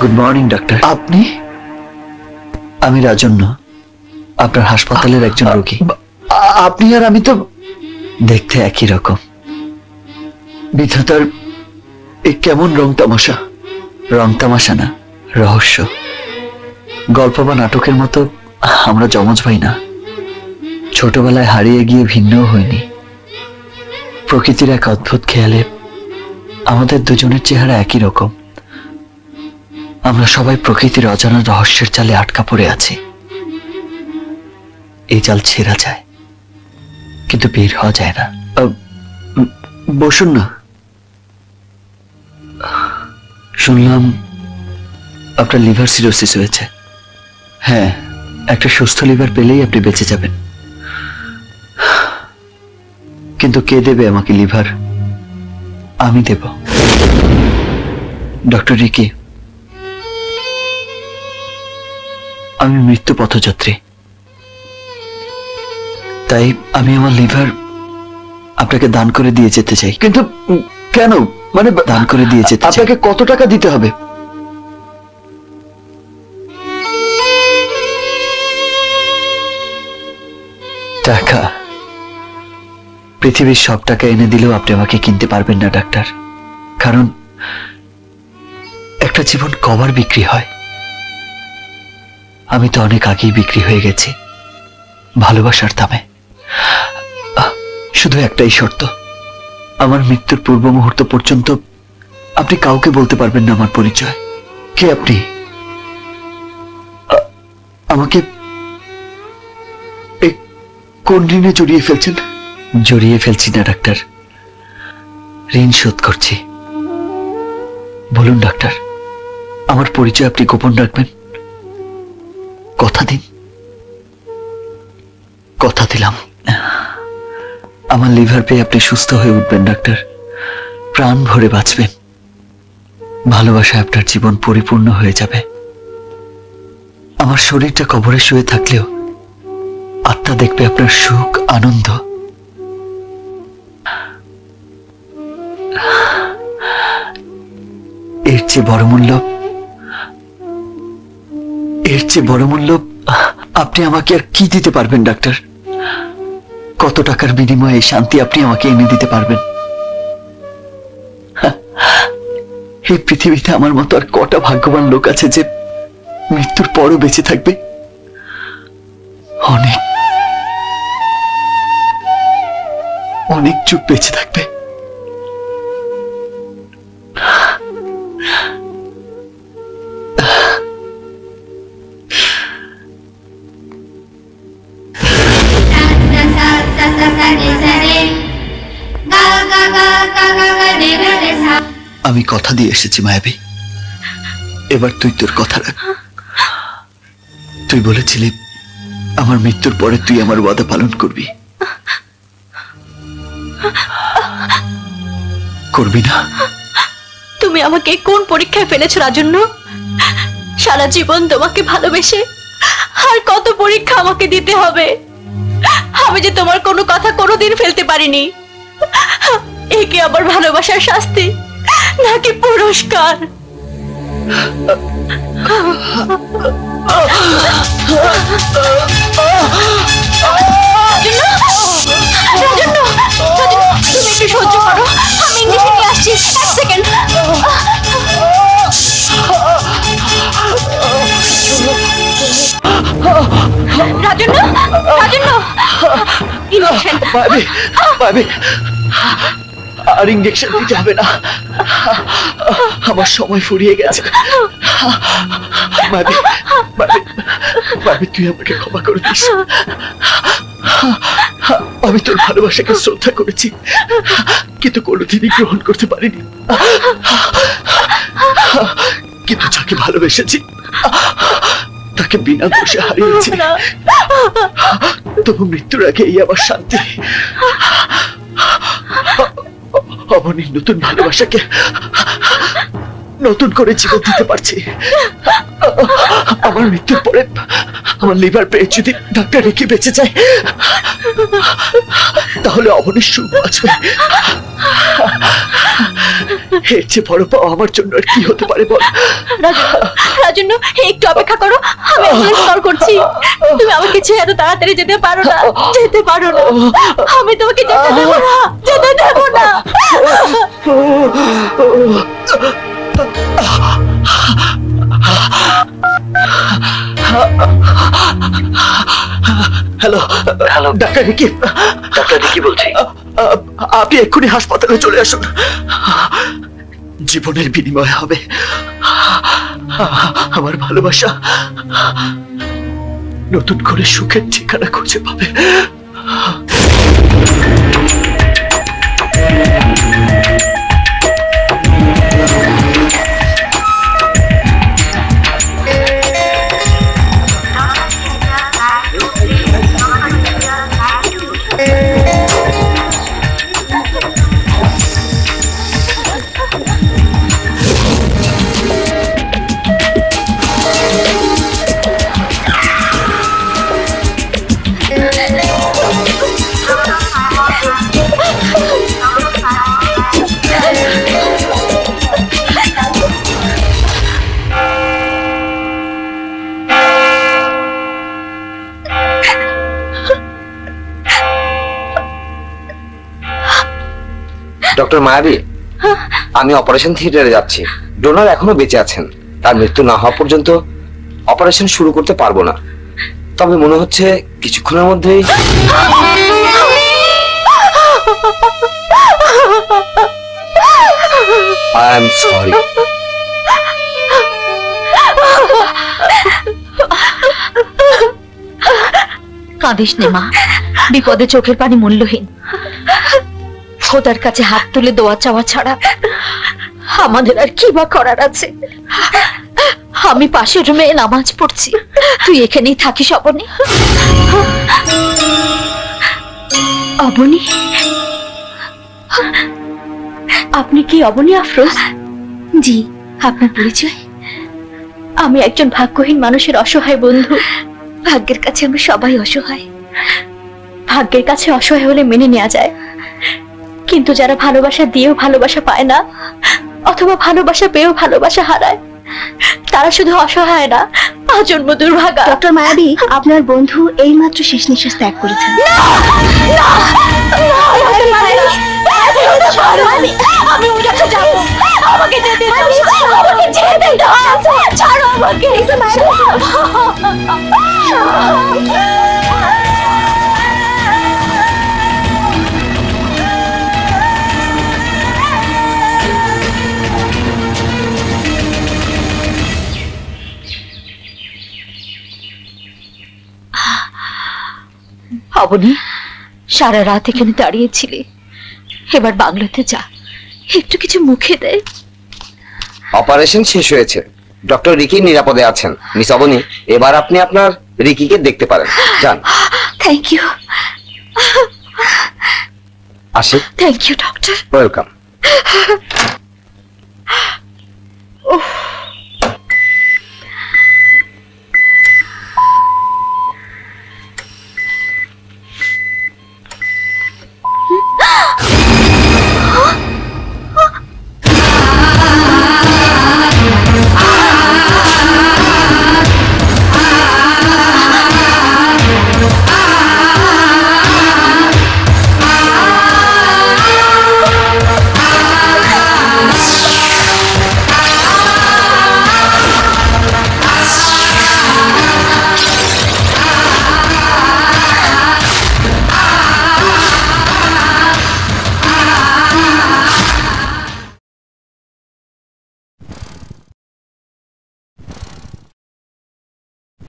Good morning doctor. আপনি? আমি রাজন্য, আপনার হাসপাতালের একজন রোগী। আপনি আর আমি তো দেখতে একই রকম। বিধাতার এ কেমন রং তামাশা। রং তামাশা না, রহস্য। গল্প বা নাটকের মতো আমরা যমজ ভাই না। ছোটবেলায় হারিয়ে গিয়ে ভিন্নও হয়নি। প্রকৃতির এক অদ্ভুত খেয়ালে আমাদের দুজনের চেহারা একই রকম। আমরা সবাই প্রকৃতির অজানা রহস্যের জালে আটকা পড়ে আছি। এই জাল ছেঁড়া যায়, কিন্তু বের হওয়া যায় না। বসুন না। শুনলাম আপনার লিভার সিরোসিস হয়েছে। হ্যাঁ, একটা সুস্থ লিভার পেলেই আপনি বেঁচে যাবেন। কিন্তু কে দেবে আমাকে লিভার? আমি দেব। ডক্টর রিকি, আমি মৃত্যু পথযাত্রী, তাই আমি আমার লিভার আপনাকে দান করে দিয়ে যেতে চাই। কিন্তু কেন? মানে দান করে দিয়ে যেতে আপনাকে কত টাকা দিতে হবে? টাকা? পৃথিবীর সব টাকা এনে দিলেও আপনি আমাকে কিনতে পারবেন না ডাক্তার। কারণ একটা জীবন কবার বিক্রি হয়? আমি তো অনেক আগেই বিক্রি হয়ে গেছি ভালোবাসার দামে। শুধু একটাই শর্ত, আমার মৃত্যুর পূর্ব মুহূর্ত পর্যন্ত আপনি কাউকে বলতে পারবেন না আমার পরিচয়। কে আপনি? আমাকে কোন ঋণে জড়িয়ে ফেলছেন? জড়িয়ে ফেলছি না ডাক্তার, ঋণ শোধ করছি। বলুন ডাক্তার, আমার পরিচয় আপনি গোপন রাখবেন? কথা দিন। কথা দিলাম। আমার লিভার পেয়ে আপনি সুস্থ হয়ে উঠবেন ডাক্তার, প্রাণ ভরে বাঁচবেন। ভালোবাসায় আপনার জীবন পরিপূর্ণ হয়ে যাবে। আমার শরীরটা কবরে শুয়ে থাকলেও আত্মা দেখবে আপনার সুখ, আনন্দ। এর চেয়ে বড় মূল্য আপনি আমাকে আর কি দিতে পারবেন ডাক্তার? কত টাকার বিনিময়ে শান্তি আপনি আমাকে এনে দিতে পারবেন? এই পৃথিবীতে আমার মতো আর কটা ভাগ্যবান লোক আছে যে মৃত্যুর পরও বেঁচে থাকবে? অনেক অনেক যুগ বেঁচে থাকবে। sa আমি কথা দিয়ে এসেছি মায়াবী, এবার তুই তোর কথা রাখ। তুই বলেছিলি আমার মৃত্যুর পরে তুই আমার ওয়াদা পালন করবি, করবি না? তুমি আমাকে কোন পরীক্ষায় ফেলেছো রাজন্য? সারা জীবন তোমাকে ভালোবেসে আর কত পরীক্ষা আমাকে দিতে হবে? আমি যে তোমার কোনো কথা কোনোদিন ফেলতে পারিনি। একে আবার ভালোবাসার শাস্তি নাকি পুরস্কার? তুমি একটু সহ্য করো, আমি ইংলিশে নিয়ে আসছি। এক সেকেন্ড। রাজন্য, রাজন্য, ইঞ্জেকশন। আর ইঞ্জেকশন দিতে হবে না, আমার সময় ফুরিয়ে গেছে। তুই আমাকে ক্ষমা করে দিস। আমি তোর ভালোবাসাকে শ্রদ্ধা করেছি, কিন্তু কোনোদিনই গ্রহণ করতে পারিনি। কিন্তু যাকে ভালোবেসেছি তাকে বিনা দোষে হারিয়েছি। তবু মৃত্যুর আগে এই আমার শান্তি। অবনীর নতুন ভালোবাসাকে নতুন করে জীবন দিতে পারছি। আমার মৃত্যুর পরে আমার লিভার পেয়ে যদি ডাক্তার রেখে বেঁচে যায়, তাহলে অবনীর সুখ বাঁচবে। এর চেয়ে বড় পাওয়া আমার জন্য আর কি হতে পারে বল? রাজন্য, একটু অপেক্ষা করো, আমি অ্যাম্বুলেন্স কল করছি। তুমি আমাকে ছেড়ে এত তাড়াতাড়ি যেতে পারো না, যেতে পারো না। আমি তোমাকে যেতে দেবো না, যেতে দেবো না। Hello hello, doctor Ricky. Doctor Ricky বলছি। আপনি এক্ষুনি হাসপাতালে চলে আসুন। জীবনের বিনিময় হবে আমার ভালোবাসা নতুন করে সুখের ঠিকানা খুঁজে পাবে। ডক্টর মায়াবী, আমি অপারেশন থিয়েটারে যাচ্ছি। ডোনার এখনো বেঁচে আছেন, তার মৃত্যু না হওয়া পর্যন্ত অপারেশন শুরু করতে পারবো না। তবে মনে হচ্ছে কিছুক্ষণের মধ্যেই। I am sorry. কাঁদিস নে মা, বিপদে চোখের পানি মূল্যহীন। খোদার কাছে হাত তুলে দোয়া চাওয়া ছাড়া আমাদের আর কি বা করার আছে? আমি পাশের রুমে নামাজ পড়ছি, তুই এখানেই থাকিস। অবনী, অবনী, আপনি কি অবনী আফরোজ? জি। আপনার পরিচয়? আমি একজন ভাগ্যহীন মানুষের অসহায় বন্ধু। ভাগ্যের কাছে আমরা সবাই অসহায়। ভাগ্যের কাছে অসহায় হলে মেনে নেওয়া যায়, কিন্তু যারা ভালোবাসা দিয়েও ভালোবাসা পায় না, অথবা ভালোবাসা পেয়েও ভালোবাসা হারায়, তারা শুধু অসহায় না, আজন্ম দুর্ভাগা। ডক্টর মায়াবী, আপনার বন্ধু এইমাত্র শেষ নিঃশ্বাস ত্যাগ করেছেন। আমি ওর কাছে যাবো, আমাকে যেতে দাও, আমাকে যেতে দাও, ছাড়ো আমাকে। অবনী, সারা রাত এখানে দাঁড়িয়েছিলি, এবার বাংলোতে যা, একটু কিছু মুখে দে। অপারেশন শেষ হয়েছে, ডক্টর রিকি নিরাপদে আছেন। মিস অবনী, এবার আপনি আপনার রিকিকে দেখতে পারেন, যান। Thank you. আসি। Thank you doctor. ওয়েলকাম।